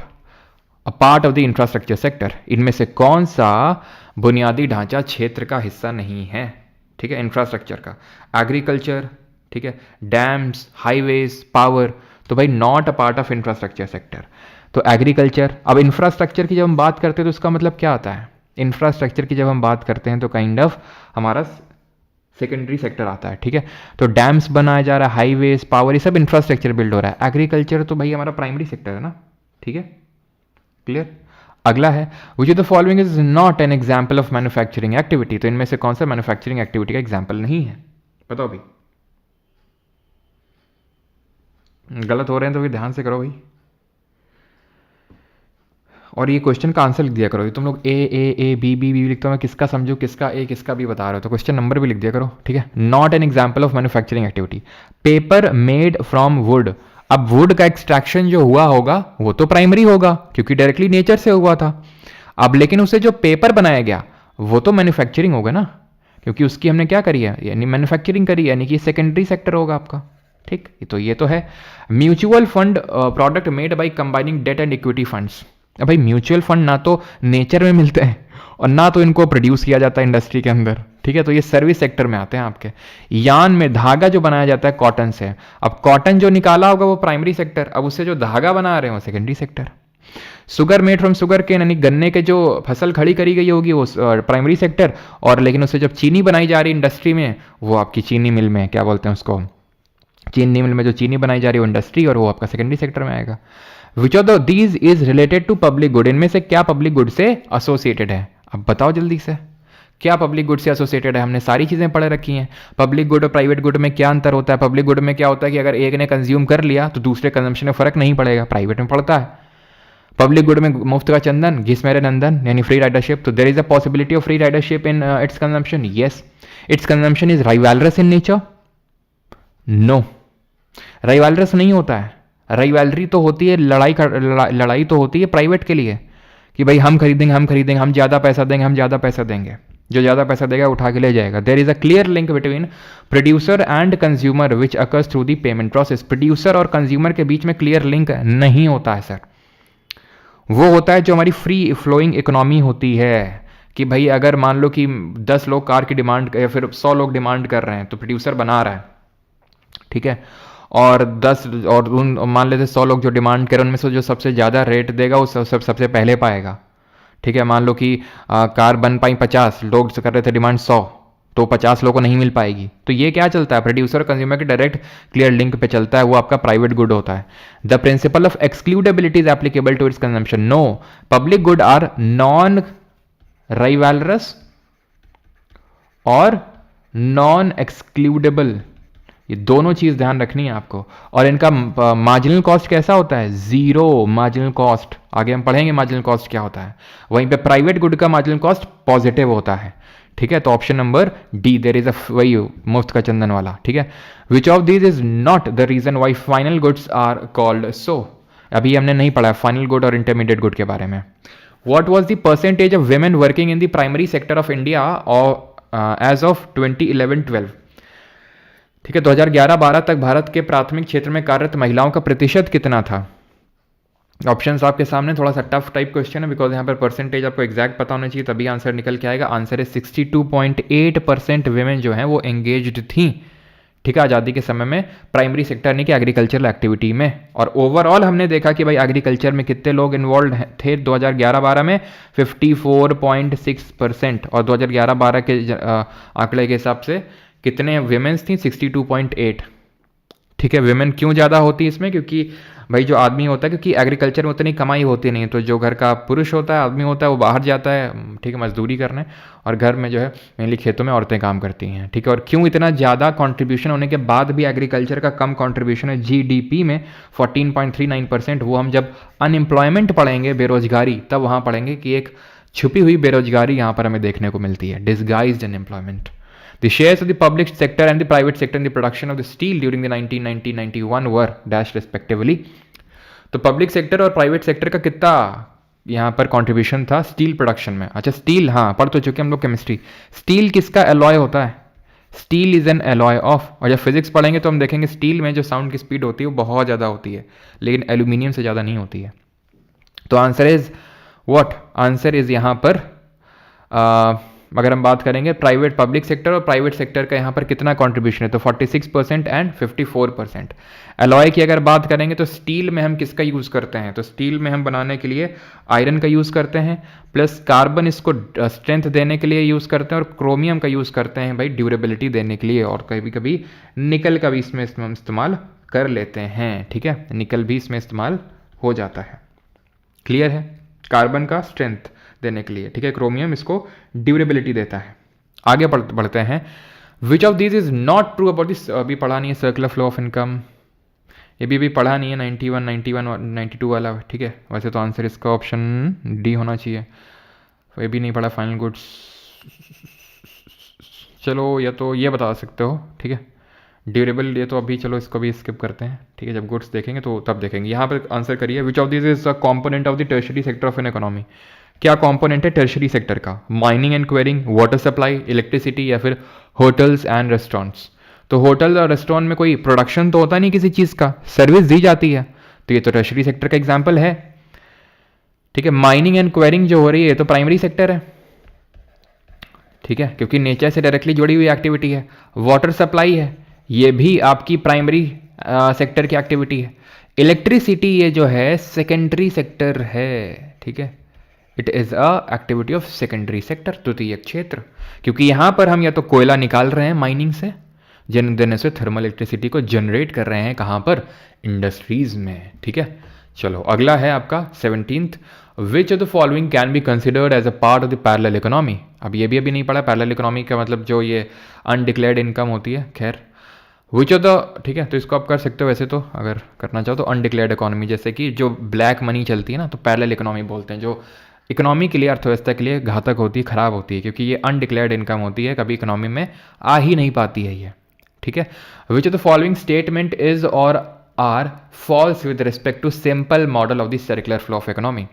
a part of the infrastructure sector, इनमें से कौन सा बुनियादी ढांचा क्षेत्र का हिस्सा नहीं है? ठीक है, इंफ्रास्ट्रक्चर का, एग्रीकल्चर, ठीक है, डैम्स, हाईवेज, पावर, तो भाई not a part of infrastructure sector. तो एग्रीकल्चर, अब इंफ्रास्ट्रक्चर की जब हम बात करते हैं तो उसका मतलब क्या आता है? इंफ्रास्ट्रक्चर की जब हम बात करते हैं तो काइंड ऑफ हमारा सेकेंडरी सेक्टर आता है। ठीक है, तो डैम्स बनाया जा रहा है, हाईवेज, पावर, ये सब इंफ्रास्ट्रक्चर बिल्ड हो रहा है। एग्रीकल्चर तो भाई हमारा प्राइमरी सेक्टर है ना। ठीक है, क्लियर। अगला है which of the following is not an example of manufacturing activity, तो इनमें से कौन सा मैन्युफैक्चरिंग एक्टिविटी का एग्जाम्पल नहीं है? बताओ भाई। गलत हो रहे हैं तो भी ध्यान से करो भाई, और ये क्वेश्चन का आंसर लिख दिया करो। तुम लोग ए बी बी बी लिखते हो, मैं किसका समझू किसका ए किसका बी बता रहे हो, तो क्वेश्चन नंबर भी लिख दिया करो। ठीक है, not an example of manufacturing activity. Paper made from would, अब वुड का एक्सट्रैक्शन जो हुआ होगा वो तो प्राइमरी होगा क्योंकि डायरेक्टली नेचर से हुआ था। अब लेकिन उसे जो पेपर बनाया गया वो तो मैन्युफैक्चरिंग होगा ना, क्योंकि उसकी हमने क्या करी है, यानी मैन्युफैक्चरिंग करी है, यानी कि सेकेंडरी सेक्टर होगा आपका। ठीक, तो ये तो है। Mutual fund product made by combining debt and equity funds, अब भाई म्यूचुअल फंड ना तो नेचर में मिलते हैं और ना तो इनको प्रोड्यूस किया जाता है इंडस्ट्री के अंदर। ठीक है, तो ये सर्विस सेक्टर में आते हैं आपके। यान में धागा जो बनाया जाता है कॉटन से, अब कॉटन जो निकाला होगा वो प्राइमरी सेक्टर, अब उससे जो धागा बना रहे हैं वो secondary sector. Sugar made from sugarcane, यानी गन्ने के जो फसल खड़ी करी गई होगी वो प्राइमरी सेक्टर, और लेकिन उससे जब चीनी बनाई जा रही है इंडस्ट्री में वो आपकी चीनी मिल में, क्या बोलते हैं उसको, चीनी मिल में जो चीनी बनाई जा रही है वो इंडस्ट्री, और वो आपका सेकेंडरी सेक्टर में आएगा। Which of these is related to public good, इनमें से क्या पब्लिक गुड से एसोसिएटेड है? अब बताओ जल्दी से, क्या पब्लिक गुड से एसोसिएटेड है? हमने सारी चीजें पढ़ रखी हैं। पब्लिक गुड और प्राइवेट गुड में क्या अंतर होता है? पब्लिक गुड में क्या होता है कि अगर एक ने कंज्यूम कर लिया तो दूसरे कंजम्पशन में फर्क नहीं पड़ेगा, प्राइवेट में पड़ता है। पब्लिक गुड में मुफ्त का चंदन, घिस मेरे नंदन, यानी फ्री राइडरशिप, तो there is a possibility of free ridership in its consumption, yes. Its consumption is rivalrous in nature, no, rivalrous नहीं होता है। राइवलरी तो होती है, लड़ाई तो होती है प्राइवेट के लिए कि भाई हम खरीदेंगे, हम ज़्यादा पैसा देंगे, हम ज़्यादा पैसा देंगे, जो ज़्यादा पैसा देगा उठा के ले जाएगा। There is a clear link between producer and consumer which occurs through the payment process, producer और कंज्यूमर के बीच में क्लियर लिंक नहीं होता है सर। वो होता है जो हमारी फ्री फ्लोइंग इकोनॉमी होती है कि भाई अगर मान लो कि 10 लोग कार की डिमांड या फिर 100 लोग डिमांड कर रहे हैं तो प्रोड्यूसर बना रहा है, ठीक है, और 10 और उन मान लेते 100 लोग जो डिमांड करें उनमें से जो सबसे ज़्यादा रेट देगा वो सबसे पहले पाएगा। ठीक है, मान लो कि कार बन पाई 50, लोग कर रहे थे डिमांड 100, तो 50 लोगों को नहीं मिल पाएगी। तो ये क्या चलता है? प्रोड्यूसर और कंज्यूमर के डायरेक्ट क्लियर लिंक पे चलता है, वो आपका प्राइवेट गुड होता है। The principle of excludability is applicable to its consumption, no, public good are non rivalrous और नॉन एक्सक्लूडेबल, ये दोनों चीज ध्यान रखनी है आपको। और इनका मार्जिनल कॉस्ट कैसा होता है? जीरो मार्जिनल कॉस्ट, आगे हम पढ़ेंगे मार्जिनल कॉस्ट क्या होता है। वहीं पे प्राइवेट गुड का मार्जिनल कॉस्ट पॉजिटिव होता है। ठीक है, तो option number D, there is a वही मुफ्त का चंदन वाला। ठीक है, which of these is not the reason why final goods are called so, अभी हमने नहीं पढ़ा फाइनल गुड और इंटरमीडिएट गुड के बारे में। What was the percentage of women working in the primary sector of India as of 2011-12? ठीक है, 2011-12 तक भारत के प्राथमिक क्षेत्र में कार्यरत महिलाओं का प्रतिशत कितना था? ऑप्शंस आपके सामने, थोड़ा सा टफ टाइप क्वेश्चन है बिकॉज यहाँ पर परसेंटेज आपको एग्जैक्ट पता होना चाहिए तभी आंसर निकल के आएगा। आंसर है 62.8% वेमेन जो हैं वो एंगेज्ड थी, ठीक है, आज़ादी के समय में प्राइमरी सेक्टर यानी कि एग्रीकल्चरल एक्टिविटी में। और ओवरऑल हमने देखा कि भाई एग्रीकल्चर में कितने लोग इन्वॉल्व थे 2011-12 में, 54.6%, और 2011-12 के आंकड़े के हिसाब से कितने वेमेन्स थी? 62.8। ठीक है, वेमेन क्यों ज़्यादा होती है इसमें? क्योंकि भाई जो आदमी होता है, क्योंकि एग्रीकल्चर में उतनी कमाई होती नहीं, तो जो घर का पुरुष होता है, आदमी होता है, वो बाहर जाता है, ठीक है, मजदूरी करने, और घर में जो है मेनली खेतों में औरतें काम करती हैं। ठीक है, और क्यों इतना ज़्यादा कंट्रीब्यूशन होने के बाद भी एग्रीकल्चर का कम कंट्रीब्यूशन है जीडीपी में 14.39%? वो हम जब अनएम्प्लॉयमेंट पढ़ेंगे, बेरोजगारी, तब वहाँ पढ़ेंगे कि एक छुपी हुई बेरोजगारी यहाँ पर हमें देखने को मिलती है, disguised unemployment. The shares of the public sector and the private sector in the production of the steel during the 1990-91 were dash respectively. तो पब्लिक सेक्टर और प्राइवेट सेक्टर का कितना यहाँ पर कंट्रीब्यूशन था स्टील प्रोडक्शन में? अच्छा, स्टील, हाँ पढ़ तो चुके हम लोग केमिस्ट्री। स्टील किसका एलॉय होता है? Steel is an alloy of, और जब फिजिक्स पढ़ेंगे तो हम देखेंगे स्टील में जो साउंड की स्पीड होती है वो बहुत ज़्यादा होती है, लेकिन एल्यूमिनियम से ज़्यादा नहीं होती है। तो answer is what? Answer is यहाँ पर अगर हम बात करेंगे प्राइवेट, पब्लिक सेक्टर और प्राइवेट सेक्टर का यहाँ पर कितना कंट्रीब्यूशन है, तो 46% एंड 54%। एलॉय की अगर बात करेंगे तो स्टील में हम किसका यूज़ करते हैं? तो स्टील में हम बनाने के लिए आयरन का यूज़ करते हैं, प्लस कार्बन इसको स्ट्रेंथ देने के लिए यूज़ करते हैं, और क्रोमियम का यूज़ करते हैं भाई ड्यूरेबिलिटी देने के लिए, और कभी कभी निकल का भी इसमें इस्तेमाल कर लेते हैं। ठीक है, निकल भी इसमें इस्तेमाल हो जाता है। क्लियर है? कार्बन का स्ट्रेंथ देने के लिए, ठीक है, क्रोमियम इसको ड्यूरेबिलिटी देता है। आगे बढ़ते हैं। Which of this is not true about this? अभी पढ़ा नहीं है सर्कुलर फ्लो ऑफ इनकम, ये भी पढ़ा नहीं है 91 और 92 वाला, ठीक है। वैसे तो आंसर इसका ऑप्शन डी होना चाहिए, ये भी नहीं पढ़ा। फाइनल गुड्स, चलो या तो ये बता सकते हो, ठीक है, ड्यूरेबल, ये तो अभी चलो इसको भी स्किप करते हैं, ठीक है, जब गुड्स देखेंगे तो तब देखेंगे। यहाँ पर आंसर करिए, which of this is a component of the tertiary sector of an economy? क्या कंपोनेंट है टर्शरी सेक्टर का? Mining and quarrying, water supply, electricity, या फिर होटल्स एंड रेस्टोरेंट्स? तो होटल और रेस्टोरेंट में कोई प्रोडक्शन तो होता नहीं किसी चीज़ का, सर्विस दी जाती है, तो ये तो टर्शरी सेक्टर का एग्जाम्पल है। ठीक है, माइनिंग एंड क्वेरिंग जो हो रही है ये तो प्राइमरी सेक्टर है, ठीक है, क्योंकि नेचर से डायरेक्टली जुड़ी हुई एक्टिविटी है। वाटर सप्लाई है, ये भी आपकी प्राइमरी सेक्टर की एक्टिविटी है। इलेक्ट्रिसिटी ये जो है सेकेंडरी सेक्टर है, ठीक है, it is a activity of secondary sector, तृतीय क्षेत्र, क्योंकि यहाँ पर हम या तो कोयला निकाल रहे हैं माइनिंग से, जिन देने से थर्मल इलेक्ट्रिसिटी को जनरेट कर रहे हैं, कहाँ पर? इंडस्ट्रीज में। ठीक है, चलो अगला है आपका 17th। Which of the following can be considered as a part of the parallel economy? अब ये भी अभी नहीं पढ़ा, पैरेलल इकोनॉमी का मतलब जो ये अनडिक्लेयर्ड इनकम होती है, खैर विच ऑफ द, ठीक है, तो इसको आप कर सकते हो वैसे तो, अगर करना चाहो तो। अनडिक्लेयर्ड इकोनॉमी, जैसे कि जो ब्लैक मनी चलती है ना, तो पैरेलल इकोनॉमी बोलते हैं, जो इकोनॉमी के लिए, अर्थव्यवस्था के लिए घातक होती है, खराब होती है, क्योंकि ये अनडिक्लेयर्ड इनकम होती है, कभी इकोनॉमी में आ ही नहीं पाती है ये। ठीक है, which of the following statement is or are false with respect to simple model of the circular flow of economy?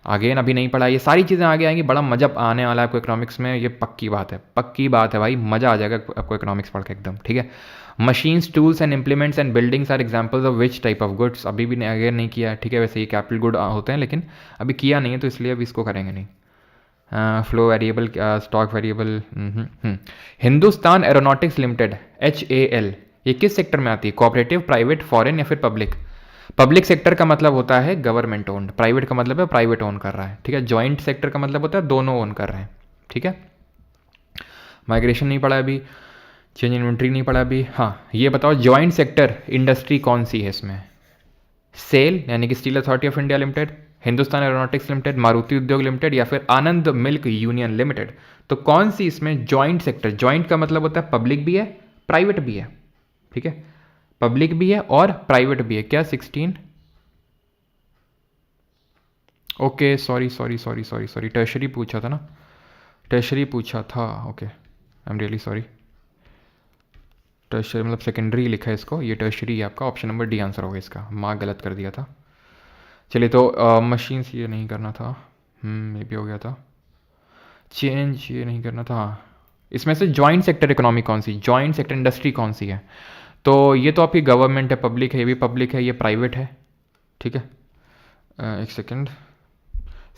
Again अभी नहीं पढ़ा, ये सारी चीज़ें आगे आएंगी, बड़ा मजा आने वाला है आपको इकोनॉमिक्स में, ये पक्की बात है, पक्की बात है भाई, मजा आ जाएगा आपको इकोनॉमिक्स पढ़ के एकदम। ठीक है, machines, tools and implements and buildings are examples of which type of goods? अभी भी अगेन नहीं किया, ठीक है, वैसे ये कैपिटल गुड होते हैं, लेकिन अभी किया नहीं है तो इसलिए अभी इसको करेंगे नहीं। Flow variable, stock variable. Hindustan aeronautics limited, HAL, ये किस सेक्टर में आती है? कोऑपरेटिव, प्राइवेट, फॉरेन, या फिर पब्लिक? पब्लिक सेक्टर का मतलब होता है गवर्नमेंट ओन्ड, प्राइवेट का मतलब है प्राइवेट ओन कर रहा है, ठीक है, जॉइंट सेक्टर का मतलब होता है दोनों ओन कर रहे हैं। ठीक है, माइग्रेशन नहीं पढ़ा अभी, चेंज इन्वेंट्री नहीं पढ़ा अभी। हाँ, ये बताओ जॉइंट सेक्टर इंडस्ट्री कौन सी है इसमें? सेल यानी कि steel authority of India limited, Hindustan aeronautics limited, Maruti उद्योग लिमिटेड, या फिर आनंद मिल्क यूनियन लिमिटेड? तो कौन सी इसमें जॉइंट सेक्टर? जॉइंट का मतलब होता है पब्लिक भी है प्राइवेट भी है, ठीक है, पब्लिक भी है और प्राइवेट भी है। क्या 16? ओके, सॉरी, टर्शरी पूछा था ना, टर्शरी पूछा था, okay, I am really sorry. Tertiary मतलब सेकेंडरी लिखा है इसको, ये टर्शरी है आपका, ऑप्शन नंबर डी आंसर होगा इसका, मार्क गलत कर दिया था। चलिए तो मशीन्स ये नहीं करना था, ये भी हो गया था। चेंज ये नहीं करना था। हाँ, इसमें से जॉइंट सेक्टर इकोनॉमी कौन सी, जॉइंट सेक्टर इंडस्ट्री कौन सी है? तो ये तो आपकी गवर्नमेंट है, पब्लिक है, ये भी पब्लिक है, ये प्राइवेट है, ठीक है। एक सेकेंड,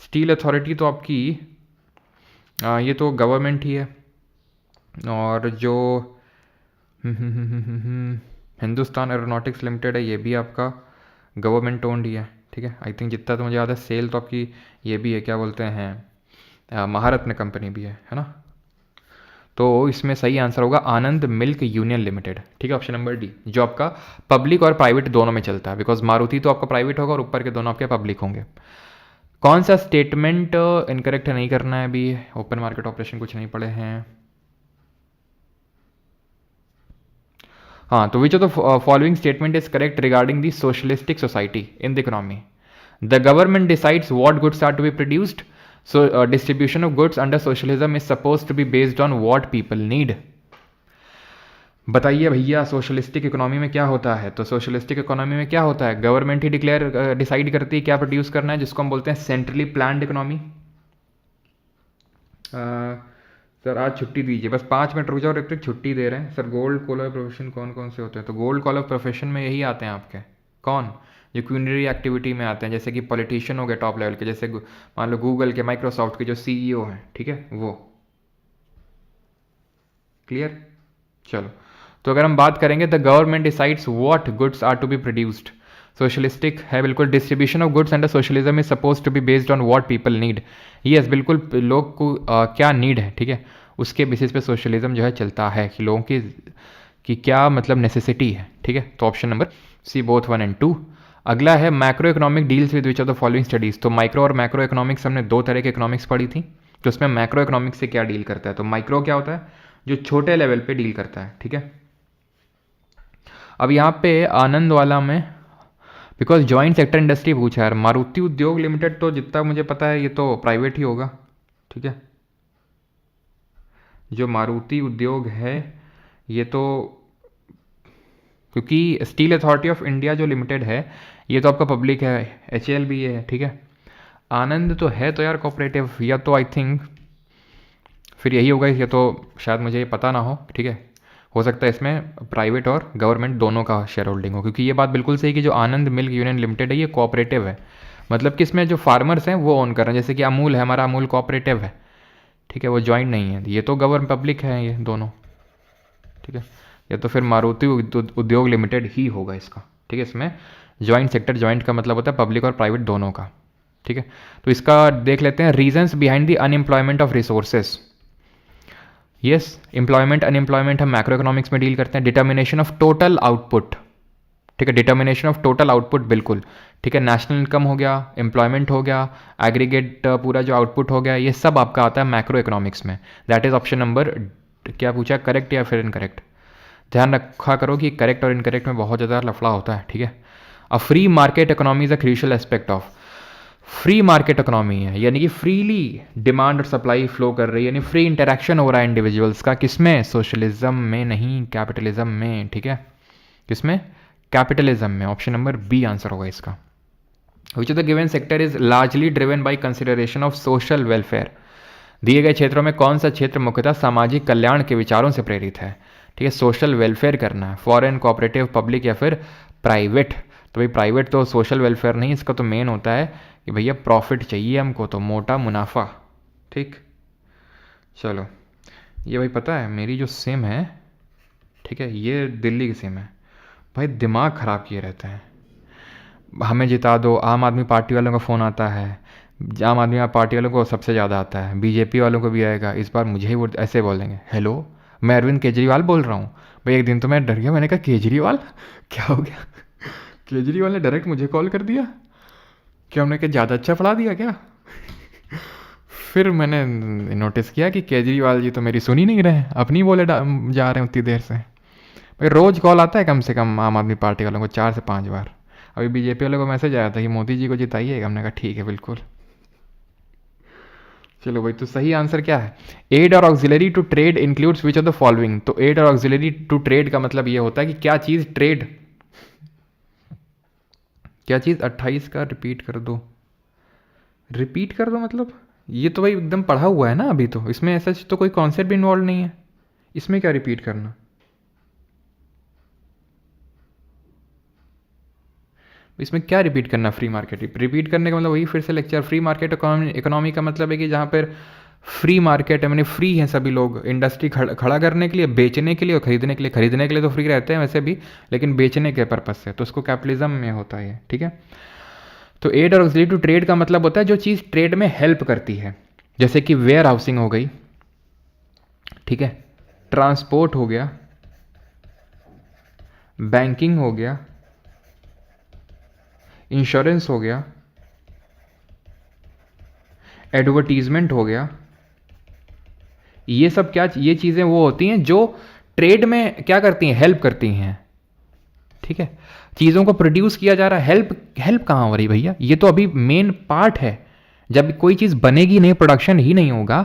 स्टील अथॉरिटी तो आपकी ये तो गवर्नमेंट ही है, और जो हिंदुस्तान एरोनॉटिक्स लिमिटेड है ये भी आपका गवर्नमेंट ओन्ड ही है, ठीक है। आई थिंक जितना तो मुझे याद है, सेल तो आपकी ये भी है, क्या बोलते हैं, महारत्न कंपनी भी है ना। तो इसमें सही आंसर होगा आनंद मिल्क यूनियन लिमिटेड, ठीक है, ऑप्शन नंबर डी, जो आपका पब्लिक और प्राइवेट दोनों में चलता है, बिकॉज मारुति तो आपका प्राइवेट होगा और ऊपर के दोनों आपके पब्लिक होंगे। कौन सा स्टेटमेंट इनकरेक्ट नहीं करना है अभी, ओपन मार्केट ऑपरेशन कुछ नहीं पढ़े हैं। हाँ, तो which of the following statement is correct regarding the socialistic society in the economy? The government decides what goods are to be produced, so distribution of goods under socialism is supposed to be based on what people need. बताइए भैया, socialistic economy में क्या होता है? तो socialistic economy में क्या होता है, गवर्नमेंट ही डिसाइड करती है क्या प्रोड्यूस करना है, जिसको हम बोलते हैं सेंट्रली प्लान्ड इकोनॉमी। सर आज छुट्टी दीजिए, बस 5 मिनट रुक जाओ, ऋतिक छुट्टी दे रहे हैं सर। गोल्ड कॉलर प्रोफेशन कौन कौन से होते हैं? तो गोल्ड कॉलर प्रोफेशन में यही आते हैं आपके, कौन, जो क्यूनरी एक्टिविटी में आते हैं, जैसे कि पॉलिटिशियन हो गए टॉप लेवल के, जैसे मान लो गूगल के, माइक्रोसॉफ्ट के जो सीईओ हैं, ठीक है, वो। क्लियर? चलो, तो अगर हम बात करेंगे the government decides what goods are to be produced, socialistic है बिल्कुल। Distribution of goods under socialism is suppose to be based on what people need, yes बिल्कुल, लोग को क्या नीड है, ठीक है, उसके बेसिस पे सोशलिज्म जो है चलता है, कि लोगों की क्या मतलब नेसेसिटी है, ठीक है। तो option number C both 1 and 2। अगला है macroeconomic deals with which of the following studies. तो माइक्रो और मैक्रो इकोनॉमिक्स हमने 2 तरह के इकोनॉमिक्स पढ़ी थी, तो उसमें मैक्रो इकोनॉमिक्स से क्या डील करता है? तो माइक्रो क्या होता है, जो छोटे लेवल पे डील करता है, ठीक है। अब यहाँ पे आनंद वाला में बिकॉज जॉइंट सेक्टर इंडस्ट्री पूछा है, मारुति उद्योग लिमिटेड तो जितना मुझे पता है ये तो प्राइवेट ही होगा, ठीक है। जो मारुति उद्योग है ये तो, क्योंकि स्टील अथॉरिटी ऑफ इंडिया जो लिमिटेड है ये तो आपका पब्लिक है, HAL भी ये है, ठीक है। आनंद तो है तो यार कोऑपरेटिव, या तो आई थिंक फिर यही होगा, या तो शायद मुझे ये पता ना हो, ठीक है, हो सकता है इसमें प्राइवेट और गवर्नमेंट दोनों का शेयर होल्डिंग हो, क्योंकि ये बात बिल्कुल सही कि जो आनंद मिल्क यूनियन लिमिटेड है ये कोऑपरेटिव है, मतलब कि इसमें जो फार्मर्स हैं वो ओन कर रहे हैं, जैसे कि अमूल है हमारा, अमूल कोऑपरेटिव है, ठीक है, वो जॉइंट नहीं है। ये तो गवर्नमेंट पब्लिक है ये दोनों, ठीक है, या तो फिर मारुति उद्योग लिमिटेड ही होगा इसका, ठीक है। इसमें जॉइंट सेक्टर, जॉइंट का मतलब होता है पब्लिक और प्राइवेट दोनों का, ठीक है। तो इसका देख लेते हैं, reasons behind the unemployment of resources. Yes, employment unemployment हम मैक्रो इकोनॉमिक्स में डील करते हैं। डिटर्मिनेशन ऑफ टोटल आउटपुट, ठीक है, डिटर्मिनेशन ऑफ टोटल आउटपुट बिल्कुल, ठीक है। नेशनल इनकम हो गया, एम्प्लॉयमेंट हो गया, एग्रीगेट पूरा जो आउटपुट हो गया, ये सब आपका आता है मैक्रो इकोनॉमिक्स में। दैट इज ऑप्शन नंबर, क्या पूछा, करेक्ट या फिर इनकरेक्ट? ध्यान रखा करो कि करेक्ट और इनकरेक्ट में बहुत ज़्यादा लफड़ा होता है, ठीक है। A free market economy is a crucial aspect of, free market economy है यानी कि फ्रीली डिमांड और सप्लाई फ्लो कर रही है, यानी फ्री इंटरेक्शन हो रहा है इंडिविजुअल्स का, किसमें, सोशलिज्म में नहीं, कैपिटलिज्म में, ठीक है। किसमें, कैपिटलिज्म में। ऑप्शन नंबर बी आंसर होगा इसका। विच of the given sector is largely driven by consideration of social welfare, दिए गए क्षेत्रों में कौन सा क्षेत्र मुख्यतः सामाजिक कल्याण के विचारों से प्रेरित है, ठीक है। सोशल वेलफेयर करना है, फॉरेन, कोऑपरेटिव, पब्लिक या फिर प्राइवेट। तो भाई प्राइवेट तो सोशल वेलफेयर नहीं, इसका तो मेन होता है कि भैया प्रॉफिट चाहिए हमको, तो मोटा मुनाफा, ठीक। चलो, ये भाई पता है मेरी जो सिम है, ठीक है, ये दिल्ली की सिम है, भाई दिमाग ख़राब किए रहते हैं, हमें जिता दो, आम आदमी पार्टी वालों का फ़ोन आता है, आम आदमी पार्टी वालों को सबसे ज़्यादा आता है, बीजेपी वालों को भी आएगा, इस बार मुझे ही वो ऐसे बोलेंगे, हेलो मैं अरविंद केजरीवाल बोल रहा हूँ। भाई एक दिन तो मैं डर गया, मैंने कहा केजरीवाल क्या हो गया, केजरीवाल ने डायरेक्ट मुझे कॉल कर दिया, क्या हमने क्या ज़्यादा अच्छा पढ़ा दिया क्या? फिर मैंने नोटिस किया कि केजरीवाल जी तो मेरी सुन ही नहीं रहे हैं, अपनी बोले जा रहे हैं उतनी देर से। भाई रोज़ कॉल आता है कम से कम आम आदमी पार्टी वालों को 4 से 5 बार। अभी बीजेपी वालों को मैसेज आया था कि मोदी जी को जिताइएगा, हमने कहा ठीक है बिल्कुल। चलो भाई, तो सही आंसर क्या है? एड और auxiliary to trade includes which of the following. तो एड और ऑक्सिलरी टू ट्रेड का मतलब ये होता है कि क्या चीज़ ट्रेड क्या चीज़? 28 का रिपीट कर दो। रिपीट कर दो मतलब ये तो भाई एकदम पढ़ा हुआ है ना अभी, तो इसमें ऐसा तो कोई कॉन्सेप्ट भी इन्वॉल्व नहीं है, इसमें क्या रिपीट करना? इसमें क्या रिपीट करना? फ्री मार्केट रिपीट करने का मतलब वही फिर से लेक्चर। फ्री मार्केट इकोनॉमी का मतलब है कि जहाँ पर फ्री मार्केट है, मैंने फ्री हैं सभी लोग इंडस्ट्री खड़ा करने के लिए, बेचने के लिए और खरीदने के लिए तो फ्री रहते हैं वैसे भी, लेकिन बेचने के पर्पज से, तो उसको कैपिटलिज्म में होता है, ठीक है। तो एड और ऑक्सिलरी टू ट्रेड का मतलब होता है जो चीज़ ट्रेड में हेल्प करती है, जैसे कि वेयर हाउसिंग हो गई, ठीक है, ट्रांसपोर्ट हो गया, बैंकिंग हो गया, इंश्योरेंस हो गया, एडवर्टीजमेंट हो गया। ये सब क्या, ये चीज़ें वो होती हैं जो ट्रेड में क्या करती हैं? हेल्प करती हैं, ठीक है। चीज़ों को प्रोड्यूस किया जा रहा है, हेल्प हेल्प कहाँ हो रही भैया? ये तो अभी मेन पार्ट है। जब कोई चीज़ बनेगी नहीं, प्रोडक्शन ही नहीं होगा,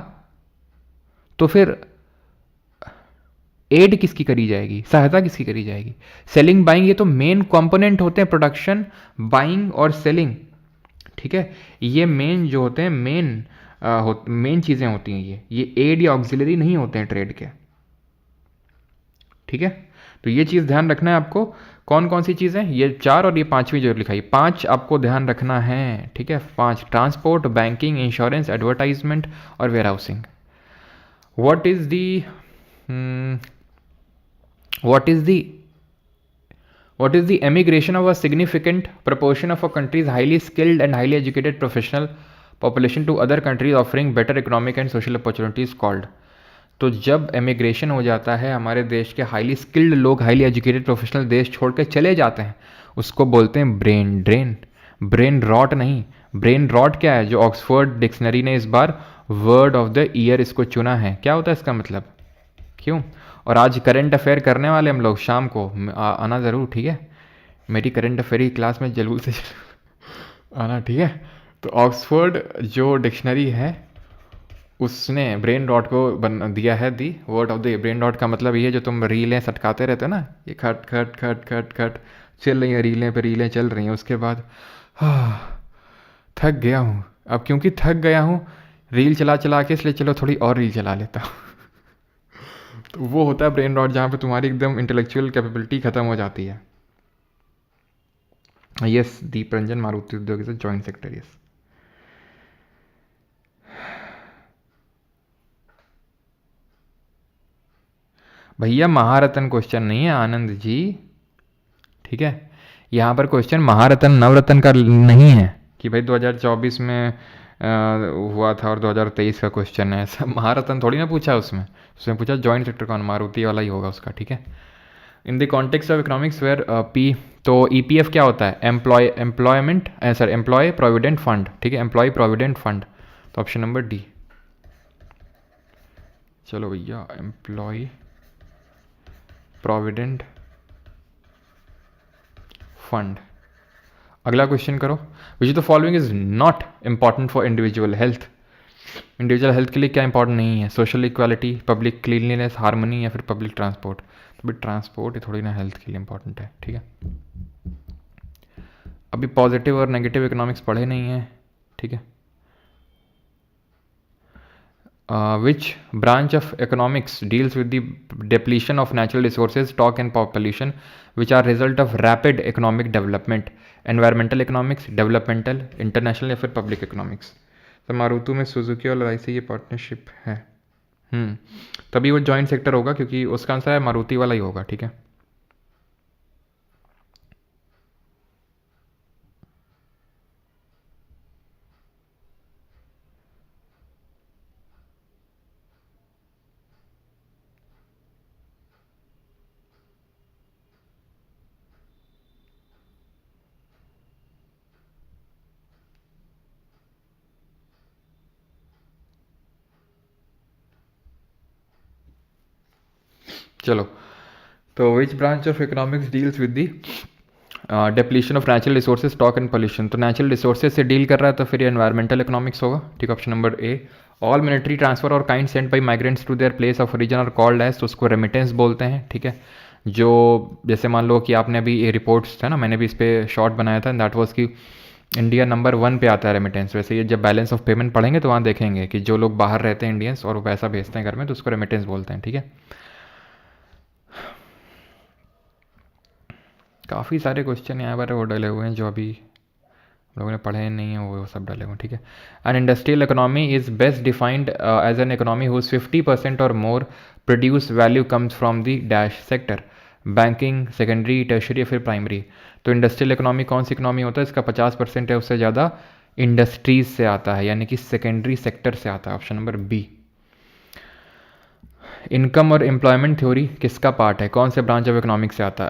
तो फिर एड किसकी करी जाएगी? सहायता किसकी करी जाएगी? सेलिंग बाइंग, ये तो मेन कंपोनेंट होते हैं, प्रोडक्शन, बाइंग और सेलिंग, ठीक है। ये मेन जो होते हैं, मेन चीज़ें होती हैं ये एड या ऑक्सिलरी नहीं होते हैं ट्रेड के, ठीक है। तो ये चीज़ ध्यान रखना है आपको। कौन कौन सी चीज़ें? ये 4 और ये 5वीं जो लिखाई, 5 आपको ध्यान रखना है, ठीक है। 5, ट्रांसपोर्ट, बैंकिंग, इंश्योरेंस, एडवर्टाइजमेंट और warehousing. What is the what is the what is the emigration of a significant proportion of a country's highly skilled and highly educated professional population to other countries offering better economic and social opportunities called? तो जब emigration हो जाता है, हमारे देश के highly skilled लोग, highly educated professional देश छोड़ के चले जाते हैं, उसको बोलते हैं ब्रेन ड्रेन। ब्रेन रॉट नहीं। ब्रेन रॉट क्या है? जो ऑक्सफोर्ड डिक्शनरी ने इस बार वर्ड ऑफ द ईयर इसको चुना है, क्या होता है इसका मतलब? क्यों? और आज करंट अफेयर करने वाले हम लोग, शाम को आना ज़रूर, ठीक है। मेरी करंट अफेयर की क्लास में जरूर से आना, ठीक है। तो ऑक्सफोर्ड जो डिक्शनरी है उसने ब्रेन रॉट को दिया है the word of the. Brain rot का मतलब ये जो तुम रीलें सटकाते रहते हो ना, ये खट खट खट खट खट चल रही हैं, रीलें पे रीलें चल रही हैं, उसके बाद थक गया हूँ अब, क्योंकि थक गया हूँ रील चला चला के, इसलिए चलो थोड़ी और रील चला लेता हूँ। तो वो होता है ब्रेन रॉट, जहाँ पे तुम्हारी एकदम इंटेलेक्चुअल कैपेबिलिटी खत्म हो जाती है। यस, दीप रंजन, मारुति उद्योग से जॉइंट सेक्टर, यस। भैया महारत्न क्वेश्चन नहीं है आनंद जी, ठीक है। यहाँ पर क्वेश्चन महारत्न नवरत्न का नहीं है कि भाई 2024 में हुआ था और 2023 का क्वेश्चन है, ऐसा महारत्न थोड़ी ना पूछा उसमें पूछा जॉइंट सेक्टर कौन, मारुति वाला ही होगा उसका, ठीक है। In the context of economics where P, तो ईपीएफ क्या होता है? एम्प्लॉय प्रोविडेंट फंड, ठीक है, एम्प्लॉय प्रोविडेंट फंड, तो ऑप्शन नंबर डी। चलो भैया, एम्प्लॉय प्रोविडेंट फंड। अगला क्वेश्चन करो। Which the following is not important for individual health? Individual health के लिए क्या इंपॉर्टेंट नहीं है? Social equality, public cleanliness, harmony या फिर पब्लिक ट्रांसपोर्ट? तो भाई ट्रांसपोर्ट ही थोड़ी ना हेल्थ के लिए इंपॉर्टेंट है, ठीक है। अभी पॉजिटिव और नेगेटिव इकोनॉमिक्स पढ़े नहीं है, ठीक है। Which branch of economics deals with the depletion of natural resources, stock and population, which are result of rapid economic development? Environmental economics, developmental, international या फिर public economics? तो मारुति में सुजुकी और लड़ाई से ये पार्टनरशिप है, तभी वो जॉइंट सेक्टर होगा, क्योंकि उसका आंसर है मारुति वाला ही होगा, ठीक है। चलो, तो which branch of economics deals with the depletion of natural resources, stock and pollution? तो नेचुरल रिसोर्सेज से डील कर रहा है, तो फिर ये एनवायरमेंटल इकोनॉमिक्स होगा, ठीक है, option number A. All military transfer or kind sent by migrants to their place of origin are called as, तो उसको रेमिटेंस बोलते हैं, ठीक है। जो जैसे मान लो कि आपने अभी ये रिपोर्ट्स था ना, मैंने भी इस पर शॉर्ट बनाया था, दैट वाज कि इंडिया नंबर 1 पे आता है रेमिटेंस। वैसे ये जब बैलेंस ऑफ पेमेंट पढ़ेंगे तो वहाँ देखेंगे कि जो लोग बाहर रहते हैं इंडियंस और वो पैसा भेजते हैं घर में, तो उसको रेमिटेंस बोलते हैं, ठीक है। काफ़ी सारे क्वेश्चन यहाँ पर वो डले हुए हैं जो अभी लोगों ने पढ़े नहीं है, वो सब डले हुए हैं, ठीक है। An industrial economy is best defined as an economy whose 50% or more produce value comes from the dash sector, banking, secondary, tertiary या फिर प्राइमरी। तो इंडस्ट्रियल इकोनॉमी कौन सी इकोनॉमी होता है, इसका 50% है उससे ज़्यादा इंडस्ट्रीज से आता है, यानी कि सेकेंडरी सेक्टर से आता है। Option number B. इनकम और एम्प्लॉयमेंट थ्योरी किसका पार्ट है, कौन से ब्रांच ऑफ इकोनॉमिक्स से आता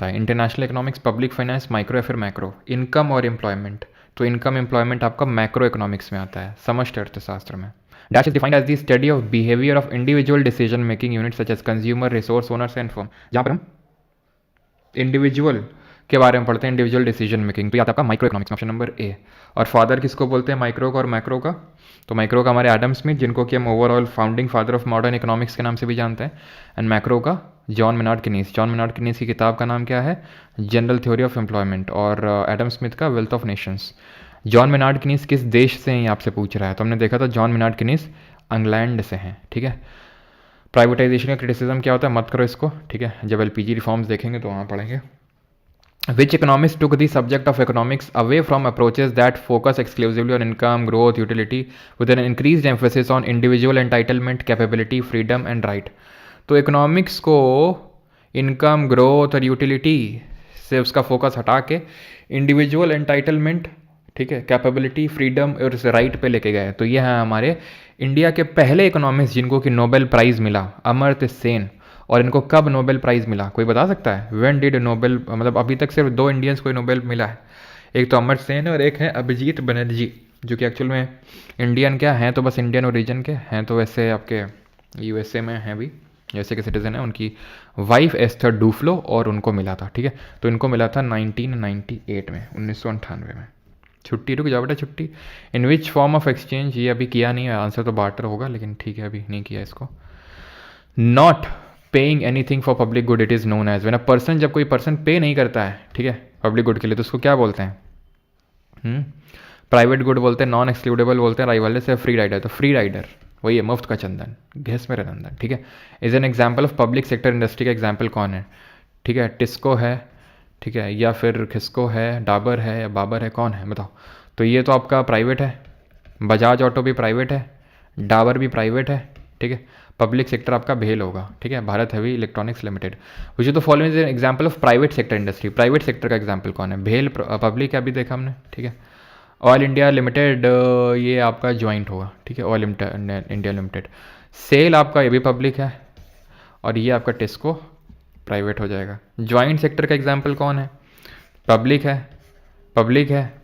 है? International economics, public finance, micro या फिर मैक्रो? इनकम और एम्प्लॉयमेंट, तो इनकम एम्प्लॉयमेंट आपका मैक्रो इकोनॉमिक्स में आता है, समष्टि अर्थशास्त्र में। Dash is defined as the study of behaviour of individual decision making unit such as consumer, resource owners and firm. जहाँ पर हम इंडिविजुअल के बारे में पढ़ते हैं, इंडिविजुअल डिसीजन मेकिंग, तो आता है आपका माइक्रो इकोनॉमिक्स, ऑप्शन नंबर ए। और फादर किसको बोलते हैं माइक्रो का और मैक्रो का? तो माइक्रो का हमारे एडम स्मिथ, जिनको कि हम overall founding father of modern economics के नाम से भी जानते हैं। एंड मैक्रो का John Maynard Keynes. John Maynard Keynes की किताब का नाम क्या है? General theory of employment. और एडम स्मिथ का wealth of nations. John Maynard Keynes किस देश से हैं आपसे पूछ रहा है, तो हमने देखा था जॉन मेनार्ड कीनीस इंग्लैंड से हैं, ठीक है। प्राइवेटाइजेशन का क्रिटिसिज्म क्या होता है, मत करो इसको, ठीक है, जब एलपीजी रिफॉर्म्स देखेंगे तो वहाँ पढ़ेंगे। Which economists took the subject of economics away from approaches that focus exclusively on income, growth, utility, with an increased emphasis on individual entitlement, capability, freedom and right? तो इकोनॉमिक्स को income, growth और utility से उसका focus हटा के individual entitlement, ठीक है, capability, freedom और राइट पे लेके गए। तो ये हैं हमारे इंडिया के पहले इकोनॉमिक्स जिनको कि नोबेल प्राइज़ मिला, अमर्त्य सेन। और इनको कब नोबेल प्राइज़ मिला, कोई बता सकता है? व्हेन डिड नोबेल, मतलब अभी तक सिर्फ 2 इंडियंस को नोबेल मिला है, एक तो अमर्त्य सेन है और एक है अभिजीत बनर्जी, जो कि एक्चुअल में इंडियन क्या हैं, तो बस इंडियन ओरिजिन के हैं, तो वैसे आपके यूएसए में हैं भी, जैसे कि सिटीजन है। उनकी वाइफ एस्थर डूफ्लो और उनको मिला था, ठीक है। तो इनको मिला था 1998 में, 1998 में। छुट्टी, रुक जाओ बेटा छुट्टी। इन विच फॉर्म ऑफ एक्सचेंज, ये अभी किया नहीं है, आंसर तो बार्टर होगा, लेकिन ठीक है अभी नहीं किया इसको। Not paying anything for public good it is known as. When a person, जब कोई पर्सन पे नहीं करता है, ठीक है, पब्लिक गुड के लिए, तो उसको क्या बोलते हैं? प्राइवेट गुड बोलते हैं, नॉन एक्सक्लूडेबल बोलते हैं, राइवल से फ्री राइडर। तो फ्री राइडर वही है, मुफ्त का चंदन, घिस में रंदन, ठीक है। Is an example of public sector industry का एग्जाम्पल कौन है? ठीक है, टिस्को है, ठीक है, या फिर खिस्को है, डाबर है या बाबर है, कौन है बताओ? तो ये तो आपका प्राइवेट है, बजाज ऑटो भी प्राइवेट है, डाबर भी प्राइवेट है, ठीक है। पब्लिक सेक्टर आपका भेल होगा, ठीक है, Bharat heavy electronics limited. Which is the following is an example of private sector industry. Private sector का एग्जाम्पल कौन है? भेल पब्लिक है, अभी देखा हमने, ठीक है। ऑयल इंडिया लिमिटेड, ये आपका ज्वाइंट होगा, ठीक है, ऑयल इंडिया लिमिटेड। सेल आपका ये भी पब्लिक है, और ये आपका टिस्को प्राइवेट हो जाएगा। ज्वाइंट सेक्टर का एग्जाम्पल कौन है? पब्लिक है,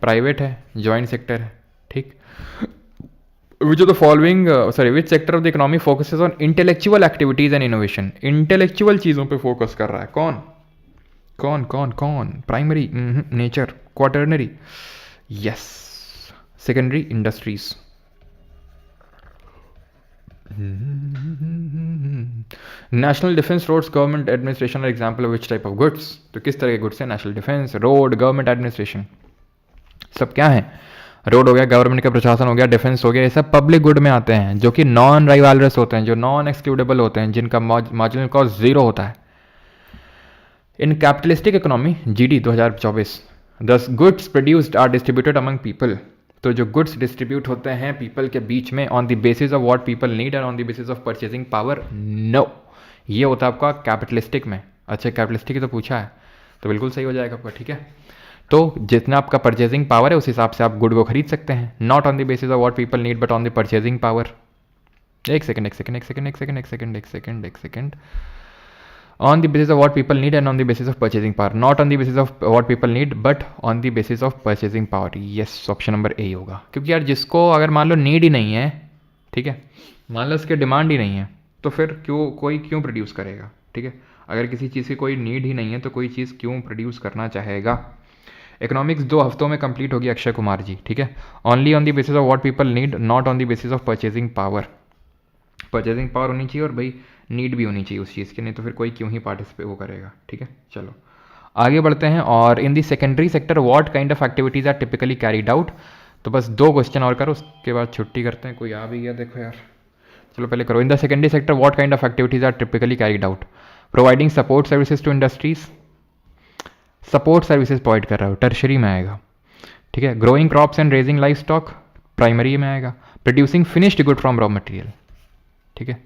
प्राइवेट है, ज्वाइंट सेक्टर है, ठीक। विच of the following, which sector of the economy focuses on intellectual activities and innovation? Intellectual चीज़ों पे फोकस कर रहा है, कौन कौन कौन कौन? Primary, nature, quaternary, yes, secondary, industries. National defence roads government administration example of which type of goods? तो किस तरह के गुड्स है? National defence, road, government administration, सब क्या है? रोड हो गया, गवर्नमेंट का प्रशासन हो गया, डिफेंस हो गया, ये सब पब्लिक गुड में आते हैं, जो कि नॉन राइवालरस होते हैं, जो नॉन एक्सक्लूडेबल होते हैं, जिनका मार्जिनल कॉस्ट 0 होता है। इन कैपिटलिस्टिक इकोनॉमी जीडी 2024, the goods produced are distributed among people. तो जो गुड्स डिस्ट्रीब्यूट होते हैं पीपल के बीच में on the basis of what people need and on the basis of purchasing power, no, ये होता है आपका कैपिटलिस्टिक में। अच्छा, कैपिटलिस्टिक ही तो पूछा है, तो बिल्कुल सही हो जाएगा आपका, ठीक है। तो जितना आपका परचेजिंग पावर है उस हिसाब से आप गुड को खरीद सकते हैं, not on the basis of what people need but on the purchasing power. एक second, on the basis of what people need and on the basis of purchasing power, not on the basis of what people need but on the basis of purchasing power। yes, option number ए होगा, क्योंकि यार जिसको अगर मान लो need ही नहीं है, ठीक है, मान लो उसकी डिमांड ही नहीं है, तो फिर कोई क्यों प्रोड्यूस करेगा, ठीक है। अगर किसी चीज़ की कोई नीड ही नहीं है तो कोई चीज़ क्यों प्रोड्यूस करना चाहेगा। इकोनॉमिक्स 2 हफ्तों में कंप्लीट होगी अक्षय कुमार जी, ठीक है। Only on the basis of what people need, not on the basis of purchasing power. Purchasing power होनी चाहिए और भाई नीड भी होनी चाहिए उस चीज़ की, नहीं तो फिर कोई क्यों ही पार्टिसिपेट वो करेगा। ठीक है, चलो आगे बढ़ते हैं। और in the secondary sector what kind of activities are typically carried out. तो बस 2 क्वेश्चन और करो, उसके बाद छुट्टी करते हैं। कोई आ भी गया देखो यार, चलो पहले करो। In the secondary sector what kind of activities are typically carried out. Providing support services to industries, support services provide कर रहा हो, टर्शरी में आएगा। ठीक है, growing crops and raising livestock, primary में आएगा। Producing finished good from raw material. ठीक है,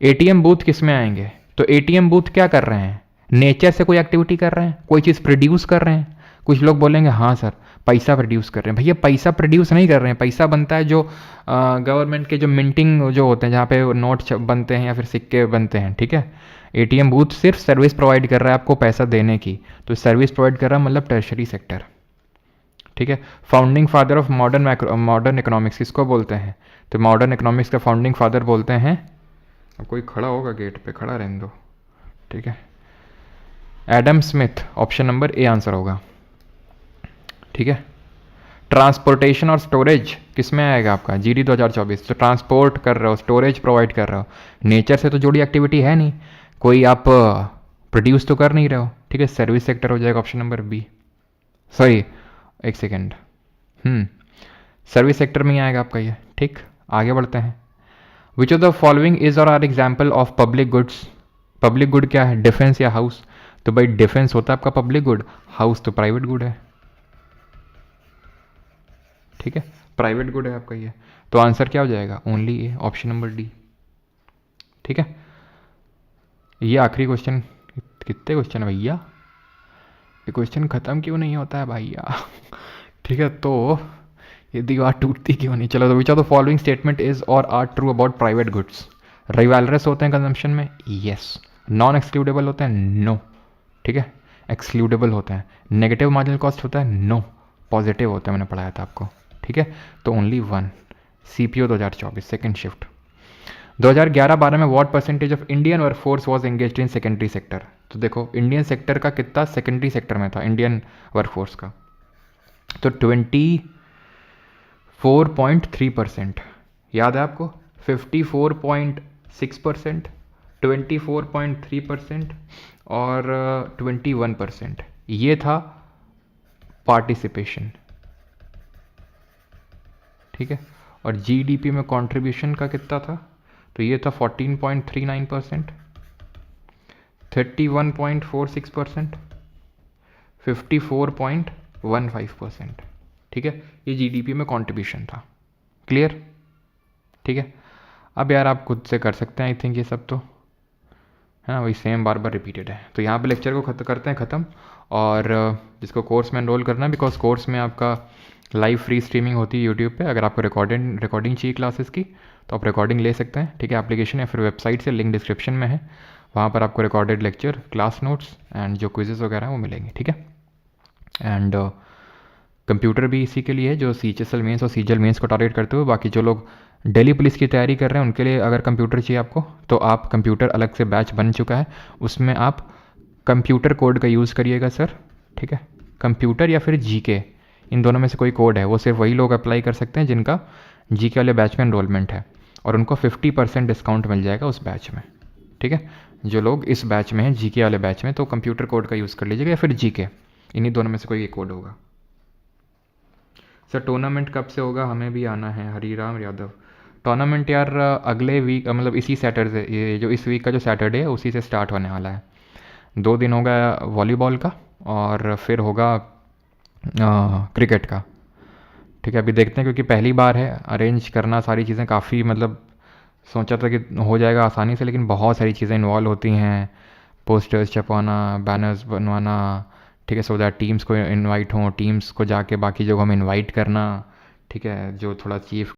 एटीएम बूथ किस में आएंगे, तो एटीएम बूथ क्या कर रहे हैं, नेचर से कोई एक्टिविटी कर रहे हैं, कोई चीज़ प्रोड्यूस कर रहे हैं। कुछ लोग बोलेंगे हाँ सर पैसा प्रोड्यूस कर रहे हैं, भैया पैसा प्रोड्यूस नहीं कर रहे हैं, पैसा बनता है जो गवर्नमेंट के जो मिंटिंग जो होते हैं, जहाँ पे नोट बनते हैं या फिर सिक्के बनते हैं। ठीक है, एटीएम बूथ सिर्फ सर्विस प्रोवाइड कर रहा है आपको पैसा देने की, तो सर्विस प्रोवाइड कर रहा है मतलब टर्शरी सेक्टर। ठीक है, founding father of modern economics किसको बोलते हैं, तो मॉडर्न इकोनॉमिक्स का फाउंडिंग फादर बोलते हैं, अब कोई खड़ा होगा गेट पे, खड़ा रहने दो। ठीक है, Adam Smith, option number A answer होगा। ठीक है, ट्रांसपोर्टेशन और स्टोरेज किस में आएगा आपका, जीडी 2024। तो ट्रांसपोर्ट कर रहे हो, स्टोरेज प्रोवाइड कर रहे हो, नेचर से तो जुड़ी एक्टिविटी है नहीं, कोई आप प्रोड्यूस तो कर नहीं रहे हो। ठीक है, सर्विस सेक्टर हो जाएगा ऑप्शन नंबर बी, सॉरी एक सेकेंड, सर्विस सेक्टर में ही आएगा आपका ये। ठीक, आगे बढ़ते हैं। Which of the following is or are example of public goods. Public good क्या है, डिफेंस या हाउस, तो भाई डिफेंस होता है आपका पब्लिक गुड, हाउस तो प्राइवेट गुड है। ठीक है, प्राइवेट गुड है आपका ये, तो आंसर क्या हो जाएगा, ओनली ए, ऑप्शन नंबर डी। ठीक है, ये आखिरी क्वेश्चन, कितने क्वेश्चन है भैया, ये क्वेश्चन खत्म क्यों नहीं होता है भैया। ठीक है, तो ये दीवार टूटती क्यों नहीं। चलो, तो which of the following statement is or are true about private goods. Rivalrous होते हैं कंजम्पशन में, यस। नॉन एक्सक्लूडेबल होते हैं, नो। ठीक है, एक्सक्लूडेबल होते हैं। नेगेटिव मार्जिनल कॉस्ट होता है, नो। पॉजिटिव होता है, मैंने पढ़ाया था आपको। ठीक है, तो only one. CPO 2024 second shift. 2011-12 में what percentage of Indian workforce was engaged in secondary sector. तो देखो इंडियन सेक्टर का कितना सेकेंडरी सेक्टर में था, इंडियन वर्कफोर्स का, तो 24.3%। याद है आपको, 54.6%, 24.3% और 21%, ये था पार्टिसिपेशन। ठीक है, और जीडीपी में कंट्रीब्यूशन का कितना था, तो ये था 14.39%, 31.46%, 54.15%। ठीक है, ये जीडीपी में कंट्रीब्यूशन था। क्लियर। ठीक है, अब यार आप खुद से कर सकते हैं आई थिंक ये सब, तो है ना, वही सेम बार बार रिपीटेड है। तो यहाँ पे लेक्चर को करते हैं ख़त्म। और जिसको कोर्स में एनरोल करना है, बिकॉज कोर्स में आपका लाइव फ्री स्ट्रीमिंग होती है यूट्यूब पे। अगर आपको रिकॉर्डिंग चाहिए क्लासेस की तो आप रिकॉर्डिंग ले सकते हैं। ठीक है, एप्लीकेशन या फिर वेबसाइट से, लिंक डिस्क्रिप्शन में है, वहाँ पर आपको recorded lecture, class notes and जो क्विजेस वगैरह हैं वो मिलेंगे। ठीक है, एंड कंप्यूटर भी इसी के लिए है, जो CHSL मेंस और CGL मेंस को टारगेट करते हुए। बाकी जो लोग दिल्ली पुलिस की तैयारी कर रहे हैं उनके लिए अगर कंप्यूटर चाहिए आपको, तो आप कंप्यूटर अलग से बैच बन चुका है, उसमें आप कंप्यूटर कोड का यूज़ करिएगा सर। ठीक है, कंप्यूटर या फिर GK, इन दोनों में से कोई कोड है, वो सिर्फ वही लोग अप्लाई कर सकते हैं जिनका GK वाले बैच में एनरोलमेंट है, और उनको 50% डिस्काउंट मिल जाएगा उस बैच में। ठीक है, जो लोग इस बैच में हैं, GK वाले बैच में, तो कंप्यूटर कोड का यूज़ कर लीजिएगा या फिर GK, इन्हीं दोनों में से कोई एक कोड होगा। सर टूर्नामेंट कब से होगा, हमें भी आना है, हरीराम यादव। टूर्नामेंट यार अगले वीक, मतलब इसी सैटरडे, ये जो इस वीक का जो सैटरडे है उसी से स्टार्ट होने वाला है। 2 दिन होगा वॉलीबॉल का और फिर होगा क्रिकेट का। ठीक है, अभी देखते हैं, क्योंकि पहली बार है, अरेंज करना सारी चीज़ें काफ़ी, मतलब सोचा था कि हो जाएगा आसानी से, लेकिन बहुत सारी चीज़ें इन्वॉल्व होती हैं, पोस्टर्स छपवाना, बैनर्स बनवाना। ठीक है, सो दैट टीम्स को इनवाइट हों, टीम्स को जाके बाकी जगहों में इनवाइट करना। ठीक है, जो थोड़ा चीफ